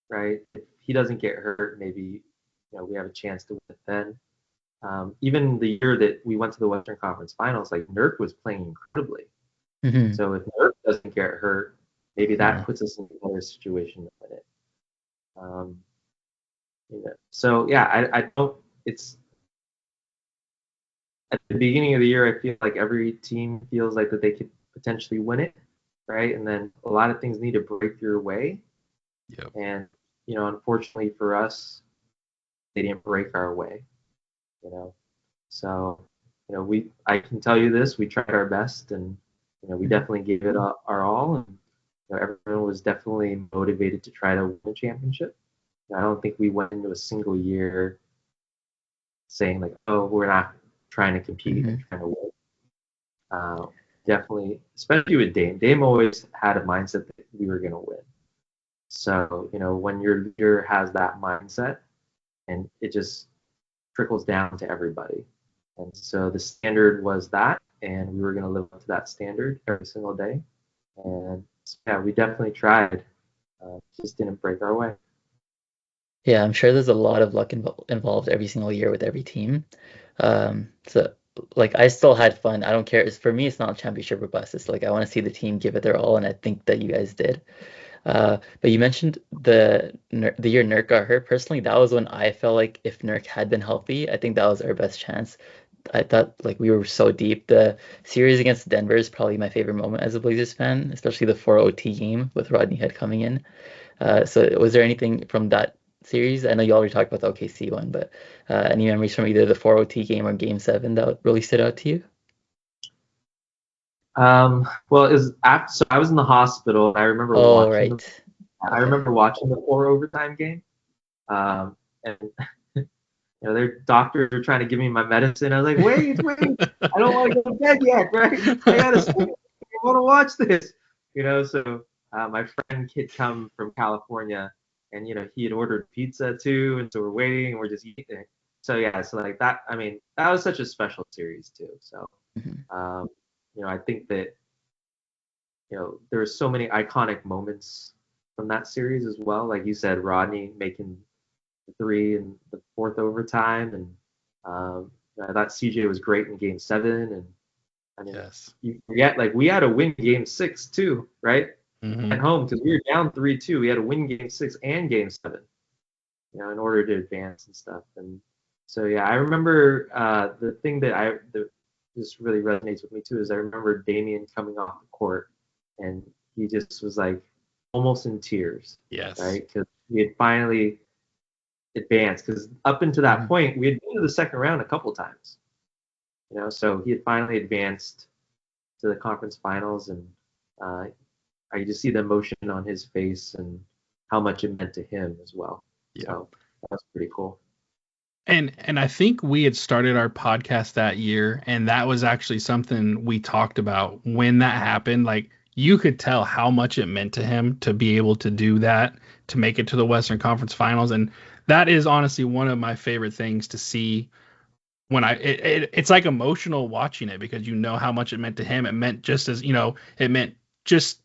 right? If he doesn't get hurt, maybe we have a chance to win then. Even the year that we went to the Western Conference Finals, like Nurk was playing incredibly.
Hmm.
So if Nurk doesn't get hurt, maybe that
Yeah.
puts us in a better situation to win it. Um, So yeah, I don't. It's at the beginning of the year, I feel like every team feels like that they could potentially win it, right? And then a lot of things need to break your way.
Yep.
And unfortunately for us, they didn't break our way. You know, so I can tell you this: we tried our best, and we definitely gave it our all, and everyone was definitely motivated to try to win a championship. I don't think we went into a single year saying like, oh, we're not trying to compete
Hmm.
and trying to win. Uh, Definitely, especially with Dame. Dame always had a mindset that we were going to win. So, when your leader has that mindset, and it just trickles down to everybody. And so the standard was that, and we were going to live up to that standard every single day. And so, yeah, we definitely tried. Just didn't break our way.
Yeah, I'm sure there's a lot of luck involved every single year with every team. So like I still had fun. I don't care. For me, it's not a championship or bust. It's like I want to see the team give it their all, and I think that you guys did. But you mentioned the year Nurk got hurt. Personally, that was when I felt like if Nurk had been healthy, I think that was our best chance. I thought like we were so deep. The series against Denver is probably my favorite moment as a Blazers fan, especially the 4 OT game with Rodney Hood coming in. So was there anything from that series? I know you already talked about the OKC one, but any memories from either the 4 OT game or Game 7 that really stood out to you?
Well, is after, so I was in the hospital. And I remember
Oh,
watching the
right.
I
Okay.
remember watching the 4 overtime game. And their doctors are trying to give me my medicine. I was like, wait, I don't want to go to bed yet, right? I gotta sleep. I want to watch this. So my friend Kid come from California, and he had ordered pizza too, and so we're waiting, and we're just eating. So yeah, so like that. I mean, that was such a special series too. So
Mhm.
um, I think that there were so many iconic moments from that series as well. Like you said, Rodney making the three in the fourth overtime, and I thought CJ was great in Game 7. And I mean,
Yes.
you forget like we had to win Game 6 too, right?
Hmm.
At home because we were down 3-2. We had to win Game 6 and Game 7, in order to advance and stuff. And so yeah, I remember the thing that just really resonates with me too is I remember Damian coming off the court, and he just was like almost in tears,
Yes.
right? Because we had finally advanced. Because up until that
Hmm.
point, we had been to the second round a couple times, so he had finally advanced to the conference finals, and uh, I could just see the emotion on his face and how much it meant to him as well.
Yep.
So that was pretty cool.
And I think we had started our podcast that year, and that was actually something we talked about when that happened. Like you could tell how much it meant to him to be able to do that, to make it to the Western Conference Finals, and that is honestly one of my favorite things to see when it's like emotional watching it because you know how much it meant to him. It meant just as just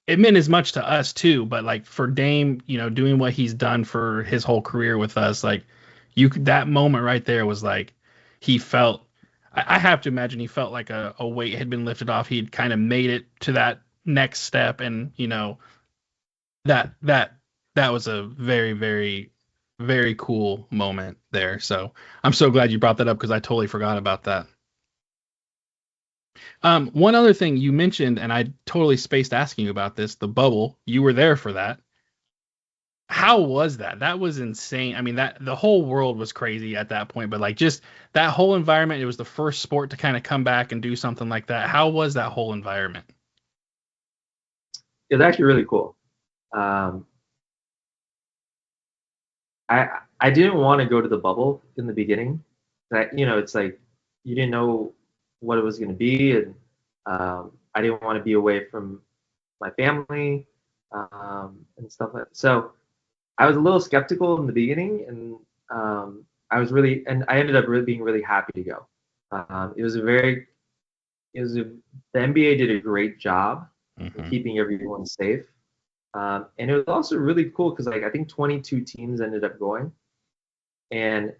it meant as much to us too. But like for Dame, doing what he's done for his whole career with us, like that moment right there was like he felt. I have to imagine he felt like a weight had been lifted off. He'd kind of made it to that next step, and that that that was a very very cool moment there. So I'm so glad you brought that up because I totally forgot about that. One other thing you mentioned, and I totally spaced asking you about this, the bubble. You were there for that. How was that? That was insane. I mean, that the whole world was crazy at that point, but like just that whole environment, it was the first sport to kind of come back and do something like that. How was that whole environment?
It was actually really cool. Um, I didn't want to go to the bubble in the beginning. It's like you didn't know what it was going to be, and I didn't want to be away from my family and stuff like that. So I was a little skeptical in the beginning, and and I ended up really being really happy to go. It was a very, it was a, the NBA did a great job in
Hmm.
keeping everyone safe. And it was also really cool because like I think 22 teams ended up going, and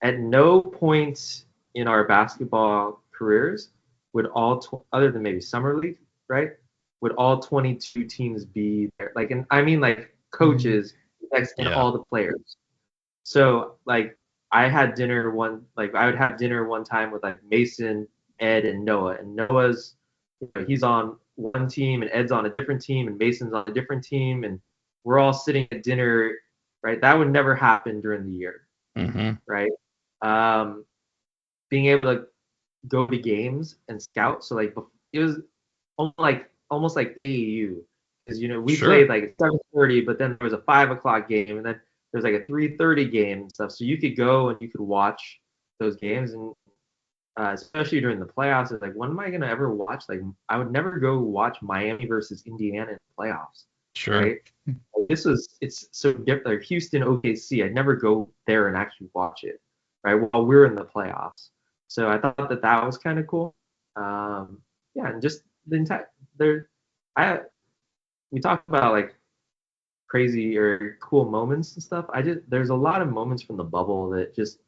at no point in our basketball careers would other than maybe summer league, right? Would all 22 teams be there? Like, and I mean like coaches and
Yeah.
all the players. So like I would have dinner one time with like Mason, Ed, and Noah. And Noah's, he's on one team, and Ed's on a different team, and Mason's on a different team, and we're all sitting at dinner, right? That would never happen during the year,
Mm-hmm.
right? Um, Being able to go to games and scout. So like it was almost like AAU, because we
Sure.
played like at 7:30, but then there was a 5 o'clock game, and then there's like a 3:30 game and stuff. So you could go and you could watch those games, and especially during the playoffs, it's like, when am I gonna ever watch? Like, I would never go watch Miami versus Indiana in the playoffs,
Sure.
right? It's so different. Like Houston, OKC, I'd never go there and actually watch it, right? While we're in the playoffs. So I thought that was kind of cool. Yeah, and just the entire there, I we talk about like crazy or cool moments and stuff. There's a lot of moments from the bubble that just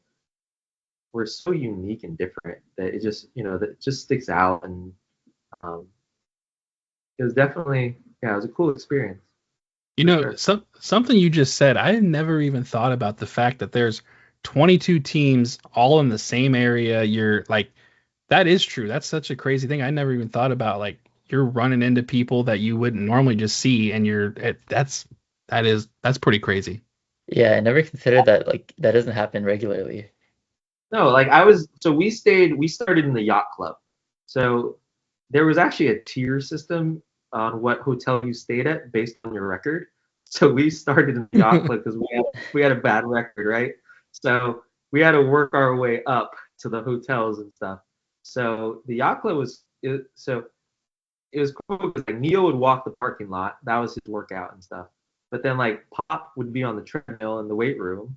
were so unique and different that that just sticks out, and um, it was definitely, yeah, it was a cool experience
You
for
know,
sure.
something you just said, I had never even thought about the fact that there's 22 teams all in the same area. You're like, that is true. That's such a crazy thing. I never even thought about like you're running into people that you wouldn't normally just see, and that's pretty crazy.
Yeah, I never considered that like that doesn't happen regularly.
No, like we started in the yacht club. So there was actually a tier system on what hotel you stayed at based on your record. So we started in the yacht club because we had a bad record, right? So we had to work our way up to the hotels and stuff. So the yacht club it was cool because like Neil would walk the parking lot. That was his workout and stuff. But then like Pop would be on the treadmill in the weight room,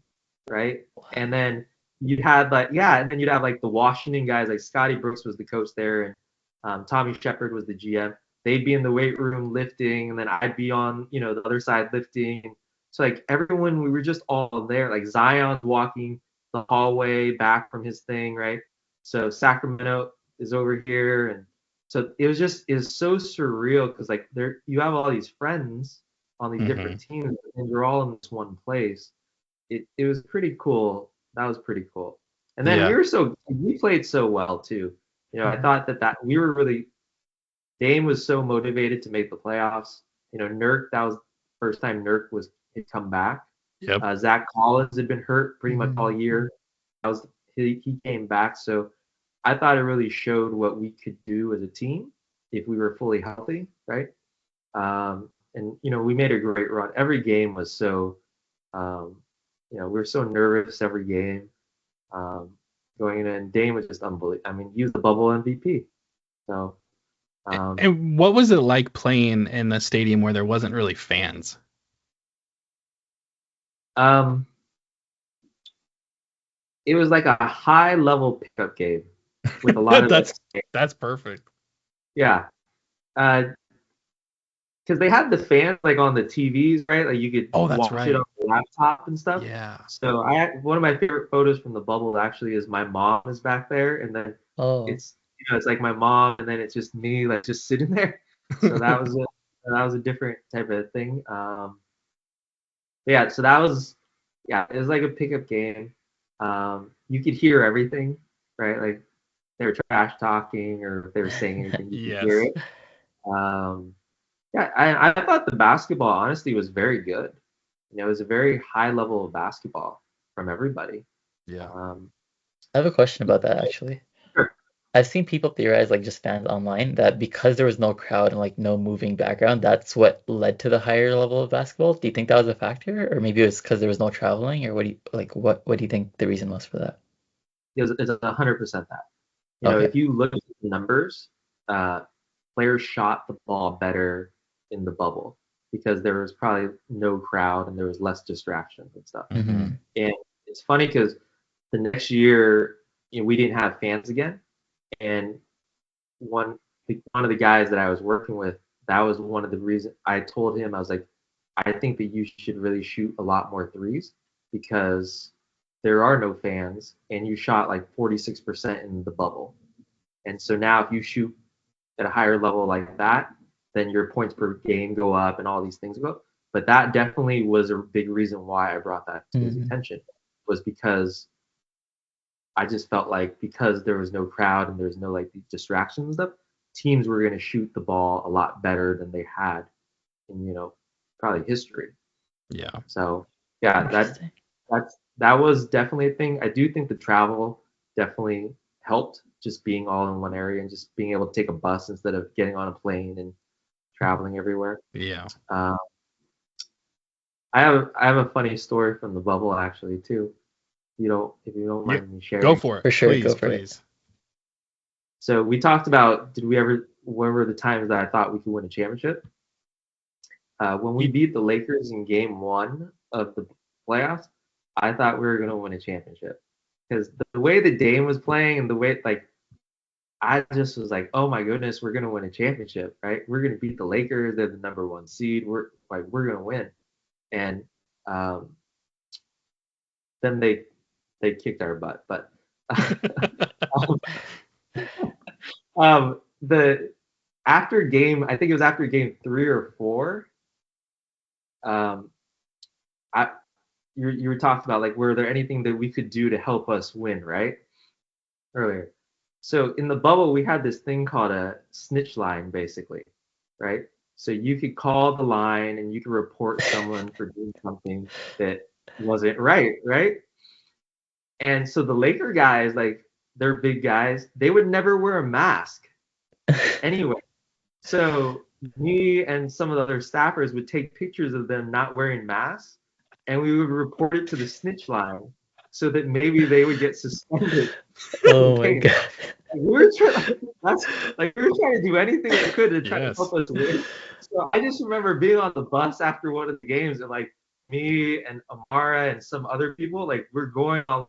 right? And then and then you'd have like the Washington guys, like Scotty Brooks was the coach there, and Tommy Shepard was the GM. They'd be in the weight room lifting, and then I'd be on the other side lifting. So like everyone, we were just all there. Like Zion's walking the hallway back from his thing, right? So Sacramento is over here, and so it was so surreal because like you have all these friends on these
Hmm.
different teams, and you're all in this one place. It was pretty cool. That was pretty cool. And then
Yeah.
we played so well too. I
Mhm.
thought that we were really Dame was so motivated to make the playoffs. Nurk, that was the first time Nurk had come back.
Yep.
Zach Collins had been hurt pretty much all
Mhm.
year. That was he came back, so I thought it really showed what we could do as a team if we were fully healthy, right? And we made a great run. Every game was so, um, we were so nervous every game going in, and Dame was just unbelievable. I mean, he was the bubble MVP. So, um,
And what was it like playing in a stadium where there wasn't really fans?
um, it was like a high level pickup game with a lot of
That's that's perfect.
yeah. Because they had the fans like on the TVs, right? Like you could
Oh, that's
watch it on
right.
the laptop and stuff.
Yeah.
So one of my favorite photos from the bubble actually is my mom is back there, and then
Oh,
it's like my mom, and then it's just me like just sitting there. So that was a different type of thing. Yeah, so that was it was like a pickup game. You could hear everything, right? Like they were trash talking or if they were saying anything, you could hear
Yes.
it. Um, yeah, I thought the basketball honestly was very good. It was a very high level of basketball from everybody.
Yeah.
Um,
I have a question about that actually.
sure.
I've seen people theorize, like just fans online, that because there was no crowd and like no moving background, that's what led to the higher level of basketball. Do you think that was a factor, or maybe it was because there was no traveling, or what do you think the reason was for that?
It's 100% that.
Okay.
If you look at the numbers, uh, players shot the ball better in the bubble because there was probably no crowd and there was less distractions and stuff.
Hmm.
And it's funny because the next year, we didn't have fans again, and one one of the guys that I was working with, that was one of the reasons I told him. I was like, I think that you should really shoot a lot more threes because there are no fans, and you shot like 46% in the bubble. And so now if you shoot at a higher level like that, then your points per game go up and all these things go up. But that definitely was a big reason why I brought that to his attention, was because I just felt like because there was no crowd and there was no like distractions and stuff, teams were going to shoot the ball a lot better than they had in, probably history.
Yeah.
So yeah, that was definitely a thing. I do think the travel definitely helped, just being all in one area and just being able to take a bus instead of getting on a plane and traveling everywhere.
Yeah.
I have a funny story from the bubble actually too. If you don't mind me sharing.
Go for it.
For sure,
Please,
go for
please.
it.
So we talked about, what were the times that I thought we could win a championship? When we beat the Lakers in game 1 of the playoffs, I thought we were going to win a championship. Because the way the Dame was playing and the way, like, I just was like, oh my goodness, we're going to win a championship, right? We're going to beat the Lakers. They're the number 1 seed. We're going to win. And then they kicked our butt. But the after game, I think it was after game 3 or 4. You were talking about, like, were there anything that we could do to help us win, right? Earlier. So in the bubble, we had this thing called a snitch line, basically, right? So you could call the line and you could report someone for doing something that wasn't right, right? And so the Laker guys, like, they're big guys, they would never wear a mask anyway. So me and some of the other staffers would take pictures of them not wearing masks, and we would report it to the snitch line so that maybe they would get suspended.
Oh my god.
We were trying to do anything we could to try to help us win. So I just remember being on the bus after one of the games, and like me and Amara and some other people, like, we're going on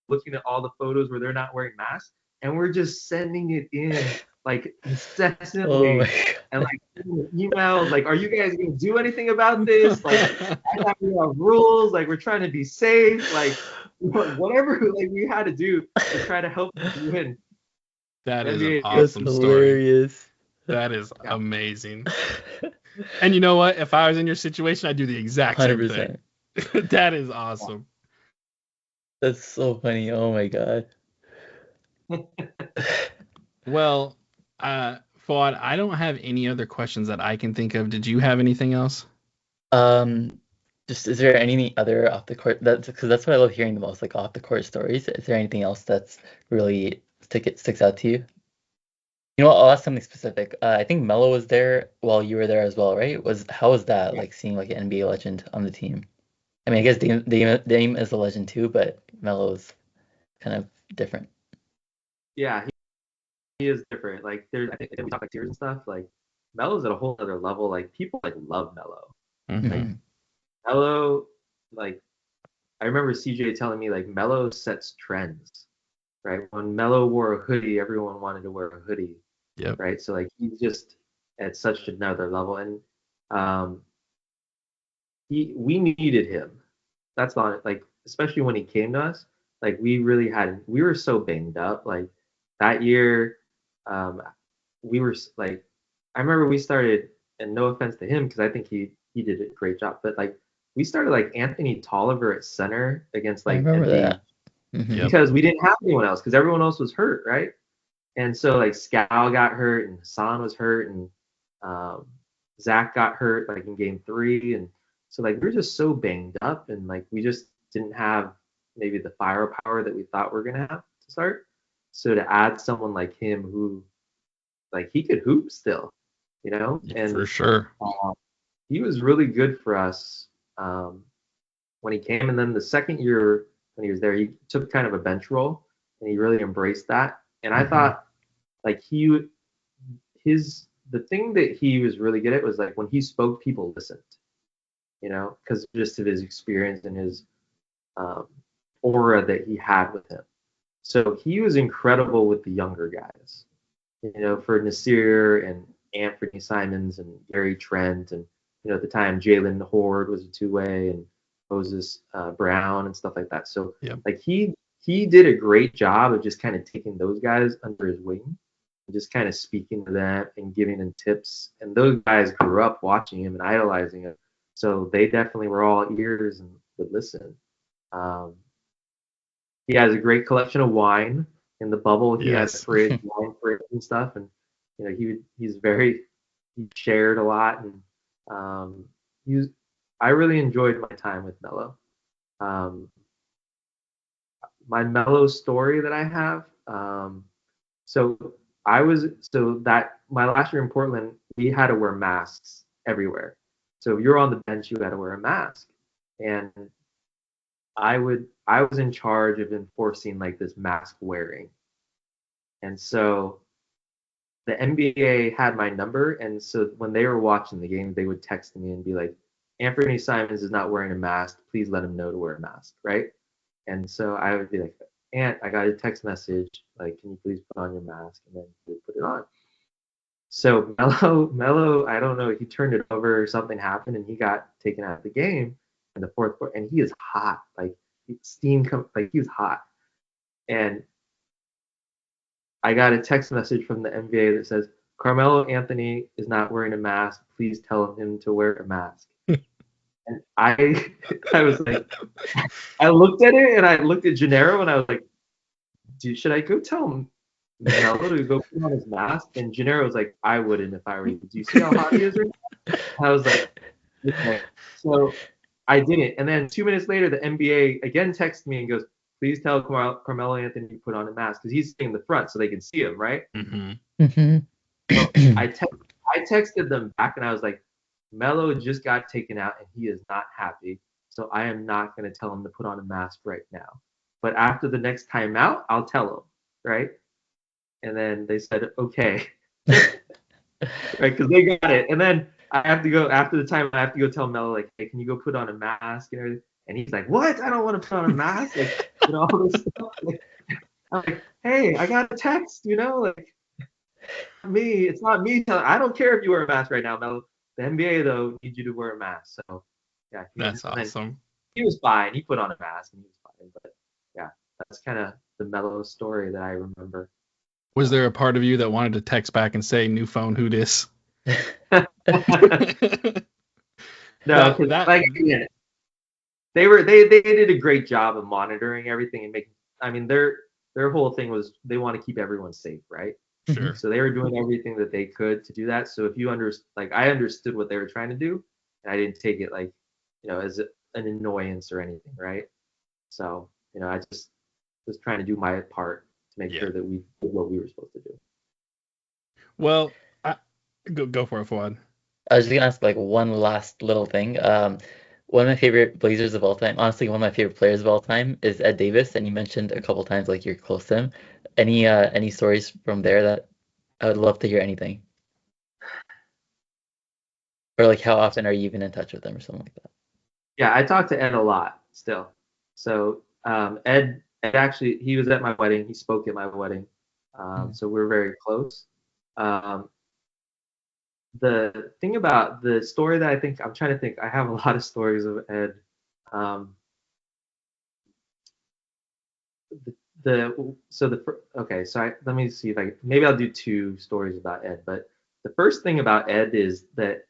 looking at all the photos where they're not wearing masks, and we're just sending it in like incessantly, and like emails like, are you guys gonna do anything about this? Like, I thought we have rules, like, we're trying to be safe, like, whatever like we had to do to try to help them win.
That is
NBA
an awesome
That's
story.
hilarious.
That is amazing. And you know what? If I was in your situation, I'd do the exact same
100%.
thing. That is awesome.
That's so funny. Oh my god.
Well, Fuad, I don't have any other questions that I can think of. Did you have anything else?
Just, is there any other off the court, because that's what I love hearing the most, like off the court stories. Is there anything else that's really sticks out to you? You know what? I'll ask something specific. I think Melo was there while you were there as well, right? How was that, like, seeing like an NBA legend on the team? I mean, I guess Dame is a legend too, but Melo's kind of different.
Yeah, he is different. Like, I think we talk like tiers and stuff. Like, Melo's at a whole other level. Like, people like love Melo. Like, Melo, like, I remember CJ telling me, like, Melo sets trends, right? When Melo wore a hoodie, everyone wanted to wear a hoodie.
Yep.
Right. So, like, he's just at such another level, and we needed him. That's not, like, especially when he came to us. Like, we were so banged up. Like, that year, we were like, I remember we started, and no offense to him because I think he did a great job, but like, we started like Anthony Tolliver at center against
I
like
remember
NBA
that.
Yep.
because we didn't have anyone else because everyone else was hurt, right? And so, like, Scal got hurt and Hassan was hurt and Zach got hurt like in game 3, and so, like, we were just so banged up, and like, we just didn't have maybe the firepower that we thought we were gonna have to start. So to add someone like him who, like, he could hoop still, and
For sure.
he was really good for us when he came. And then the second year when he was there, he took kind of a bench role, and he really embraced that. And I thought, like, the thing that he was really good at was, like, when he spoke, people listened, because just of his experience and his aura that he had with him. So he was incredible with the younger guys, for Nasir and Anthony Simons and Gary Trent, and at the time Jalen Horde was a two-way, and Moses Brown and stuff like that. So
Yep.
like he did a great job of just kind of taking those guys under his wing and just kind of speaking to them and giving them tips. And those guys grew up watching him and idolizing him. So they definitely were all ears and would listen. He has a great collection of wine in the bubble. He has
Yes.
fridge, wine fridge and stuff. And you know, he shared a lot, and I really enjoyed my time with Melo. My Melo story that I have. So that my last year in Portland, we had to wear masks everywhere. So if you're on the bench, you had to wear a mask, and I was in charge of enforcing like this mask wearing, and so the NBA had my number, and so when they were watching the game, they would text me and be like, Anthony Simons is not wearing a mask. Please let him know to wear a mask, right? And so I would be like, Ant, I got a text message, like, can you please put on your mask? And then he would put it on. So Melo, I don't know, he turned it over or something happened, and he got taken out of the game in the fourth quarter, and he is hot, like he was hot, and I got a text message from the NBA that says, Carmelo Anthony is not wearing a mask. Please tell him to wear a mask. And I was like, I looked at it and I looked at Gennaro and I was like, dude, should I go tell him Melo to go put on his mask? And Gennaro was like, I wouldn't if I were you. Do you see how hot he is right now? And I was like, okay. So I didn't. And then 2 minutes later, the NBA again texted me and goes, please tell Carmelo Anthony to put on a mask because he's sitting in the front so they can see him, right?
Mm-hmm.
Mm-hmm.
So I texted them back and I was like, Melo just got taken out and he is not happy. So I am not going to tell him to put on a mask right now. But after the next timeout, I'll tell him, right? And then they said, okay. Right, because they got it. And then I have to go after the time. I have to go tell Melo like, "Hey, can you go put on a mask and everything?" And he's like, "What? I don't want to put on a mask." Like, you know, all this stuff. Like, I'm like, "Hey, I got a text. You know, like, me. It's not me. I don't care if you wear a mask right now, Melo. The NBA though needs you to wear a mask." So, yeah,
That's awesome.
He was fine. He put on a mask and he was fine. But yeah, that's kind of the Melo story that I remember.
Was there a part of you that wanted to text back and say, "New phone, who dis?"
No, because like again, they did a great job of monitoring everything and making. I mean, their whole thing was they want to keep everyone safe, right?
Sure.
So they were doing everything that they could to do that. So if you I understood what they were trying to do, and I didn't take it like, as an annoyance or anything, right? So I just was trying to do my part to make sure that we did what we were supposed to do.
Well, go for it, Fawad.
I was just gonna ask like one last little thing. One of my favorite Blazers of all time, honestly, one of my favorite players of all time is Ed Davis, and you mentioned a couple times like you're close to him. Any stories from there that I would love to hear anything, or like how often are you even in touch with them or something like that?
Yeah, I talk to Ed a lot still. So Ed actually, he was at my wedding. He spoke at my wedding. So we're very close. The thing about the story that I'm trying to think, I have a lot of stories of Ed. Let me see if maybe I'll do 2 stories about Ed. But the first thing about Ed is that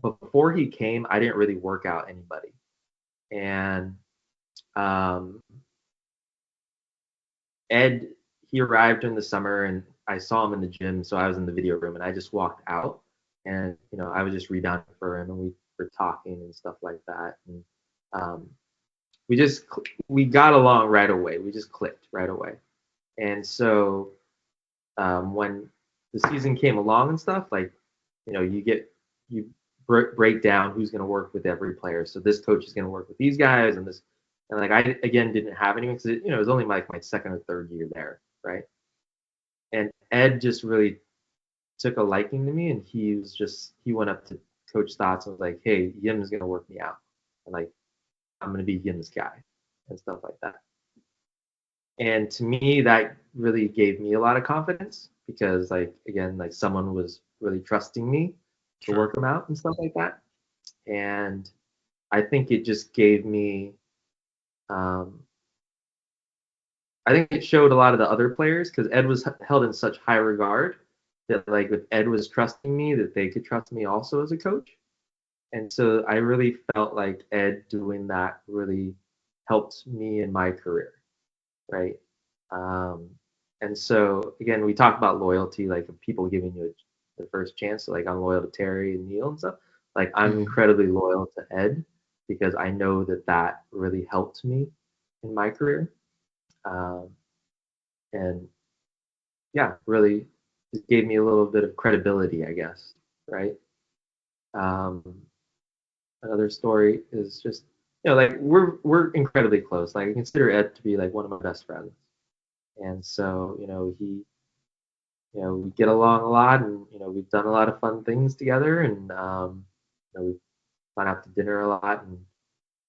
before he came, I didn't really work out anybody, and Ed, he arrived in the summer and I saw him in the gym, so I was in the video room and I just walked out and I was just redown for him and we were talking and stuff like that, and we got along right away. We just clicked right away. And so when the season came along and stuff, like you break down who's going to work with every player. So this coach is going to work with these guys, and like I again didn't have anyone because it was only like my second or third year there, right? And Ed just really took a liking to me, and he went up to Coach Stotts and was like, "Hey, Yim's going to work me out, and like I'm going to be Yim's guy," and stuff like that. And to me, that really gave me a lot of confidence because, like, again, like someone was really trusting me to work them out and stuff like that. And I think it just gave me, um, I think it showed a lot of the other players because Ed was held in such high regard that like if Ed was trusting me, that they could trust me also as a coach. And so I really felt like Ed doing that really helped me in my career, right? Um, and so again, we talked about loyalty, like people giving you the first chance. So like I'm loyal to Terry and Neil and stuff. Like I'm
Mhm.
incredibly loyal to Ed because I know that that really helped me in my career. Um, and yeah, really just gave me a little bit of credibility, I guess, right? Um, Another story is just, like we're incredibly close. Like I consider Ed to be like one of my best friends, and so we get along a lot, and we've done a lot of fun things together, and we've gone out to dinner a lot, and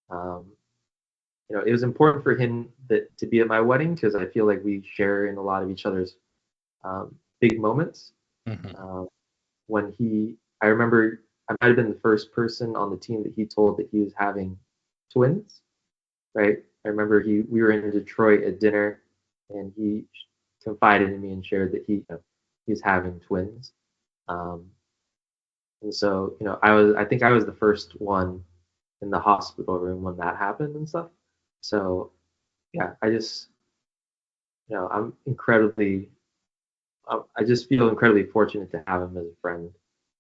um, it was important for him to be at my wedding because I feel like we share in a lot of each other's big moments.
Mhm.
Um, when I remember I might have been the first person on the team that he told that he was having twins, right? I remember we were in Detroit at dinner, and he confided in me and shared that he's having twins. Um, and so, I think I was the first one in the hospital room when that happened and stuff. So yeah, I just, I'm incredibly, I just feel incredibly fortunate to have him as a friend,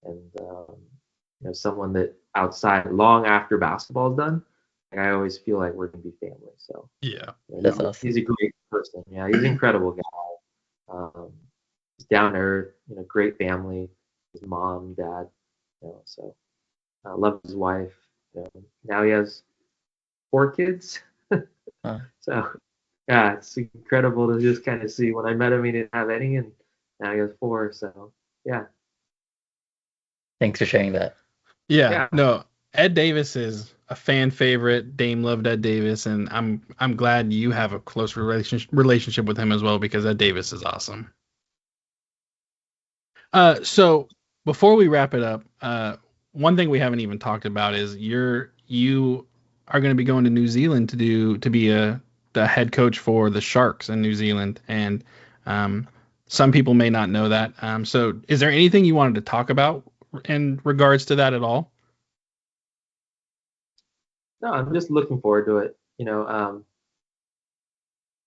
and someone that outside long after basketball is done, like, I always feel like we're gonna be family. So
Yeah.
That's
he's
awesome.
a great person. Yeah, he's an incredible guy. Um, he's down to earth. Great family. His mom, dad. So I love his wife. Now he has 4 kids.
Huh.
So yeah, it's incredible to just kind of see. When I met him, he didn't have any, and now he has 4. So yeah,
Thanks for sharing that.
Yeah.
yeah,
No, Ed Davis is a fan favorite. Dame loved Ed Davis, and I'm glad you have a close relationship with him as well because Ed Davis is awesome. So before we wrap it up, one thing we haven't even talked about is you are going to be going to New Zealand to be the head coach for the Sharks in New Zealand, and um, some people may not know that. So is there anything you wanted to talk about in regards to that at all?
no, I'm just looking forward to it.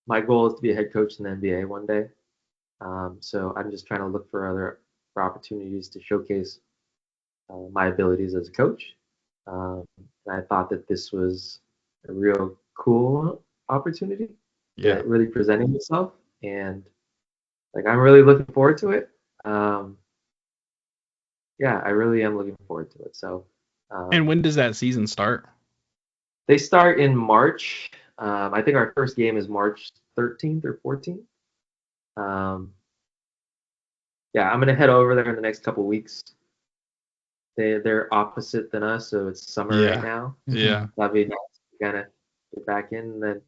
My goal is to be a head coach in the NBA one day. So I'm just trying to look for opportunities to showcase my abilities as a coach. And I thought that this was a real cool opportunity
Yeah.
that really presented itself, and like I'm really looking forward to it. Um, yeah, I really am looking forward to it. So
And
um,
when does that season start?
they start in March. I think our first game is March 13th or 14th. Um, yeah, I'm gonna head over there in the next couple weeks. They're opposite than us, so it's summer right
Yeah.
now.
Yeah.
That'd be nice to kind of get back in. And then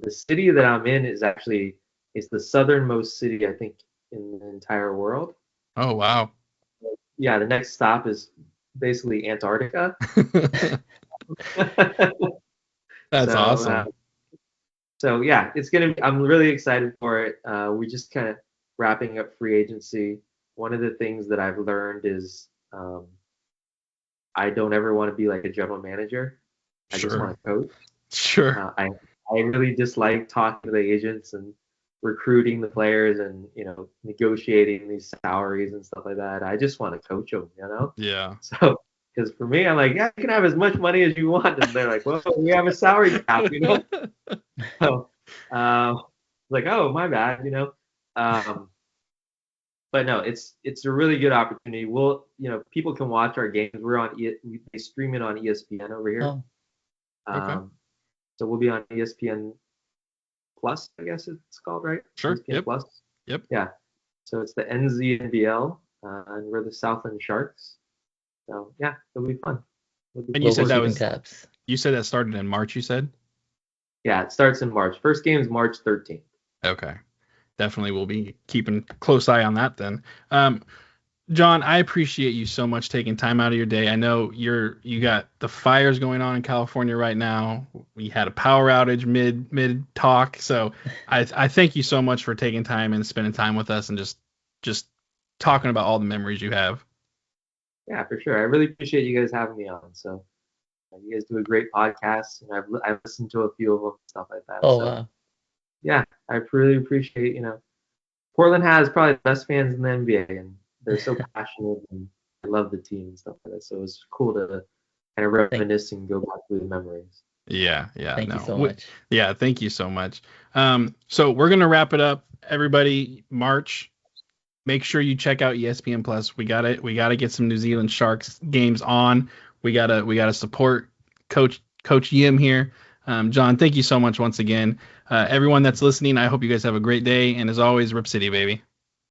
the city that I'm in is the southernmost city I think in the entire world.
Oh wow.
Yeah, the next stop is basically Antarctica.
That's
so
awesome.
so yeah, it's gonna. I'm really excited for it. We just kind of wrapping up free agency. One of the things that I've learned is I don't ever want to be like a general manager. I just
Sure.
want to coach.
Sure.
I really dislike talking to the agents and recruiting the players and negotiating these salaries and stuff like that. I just want to coach them.
Yeah.
So because for me, I'm like, yeah, you can have as much money as you want, and they're like, well, we have a salary cap. So like, oh, my bad. Um, but no, it's a really good opportunity. People can watch our games. They stream it on ESPN over here.
Oh,
Okay.
Um, so we'll be on ESPN Plus, I guess it's called, right?
Sure.
ESPN
Yep.
Plus.
Yep.
Yeah. So it's the NZNBL, and we're the Southland Sharks. So yeah, it'll be fun. It'll be
And
cool.
global keeping tabs.
you said that started in March, you said?
Yeah, it starts in March. First game is March 13th.
Okay. Definitely will be keeping close eye on that then. John, I appreciate you so much taking time out of your day. I know you got the fires going on in California right now. We had a power outage mid talk, so I thank you so much for taking time and spending time with us and just talking about all the memories you have.
Yeah, for sure. I really appreciate you guys having me on. So you guys do a great podcast, and I've listened to a few of them, stuff like that.
Oh
So
wow.
yeah, I really appreciate, Portland has probably the best fans in the NBA, and they're so passionate and they love the team and stuff like that. So it's cool to kind of
Thank
reminisce and go back through the memories.
Yeah,
thank you
no.
so much.
Yeah, thank you so much. So we're gonna wrap it up. Everybody, March. Make sure you check out ESPN Plus. We gotta get some New Zealand Sharks games on. We gotta support Coach Yim here. John, thank you so much once again. Everyone that's listening, I hope you guys have a great day. And as always, Rip City, baby.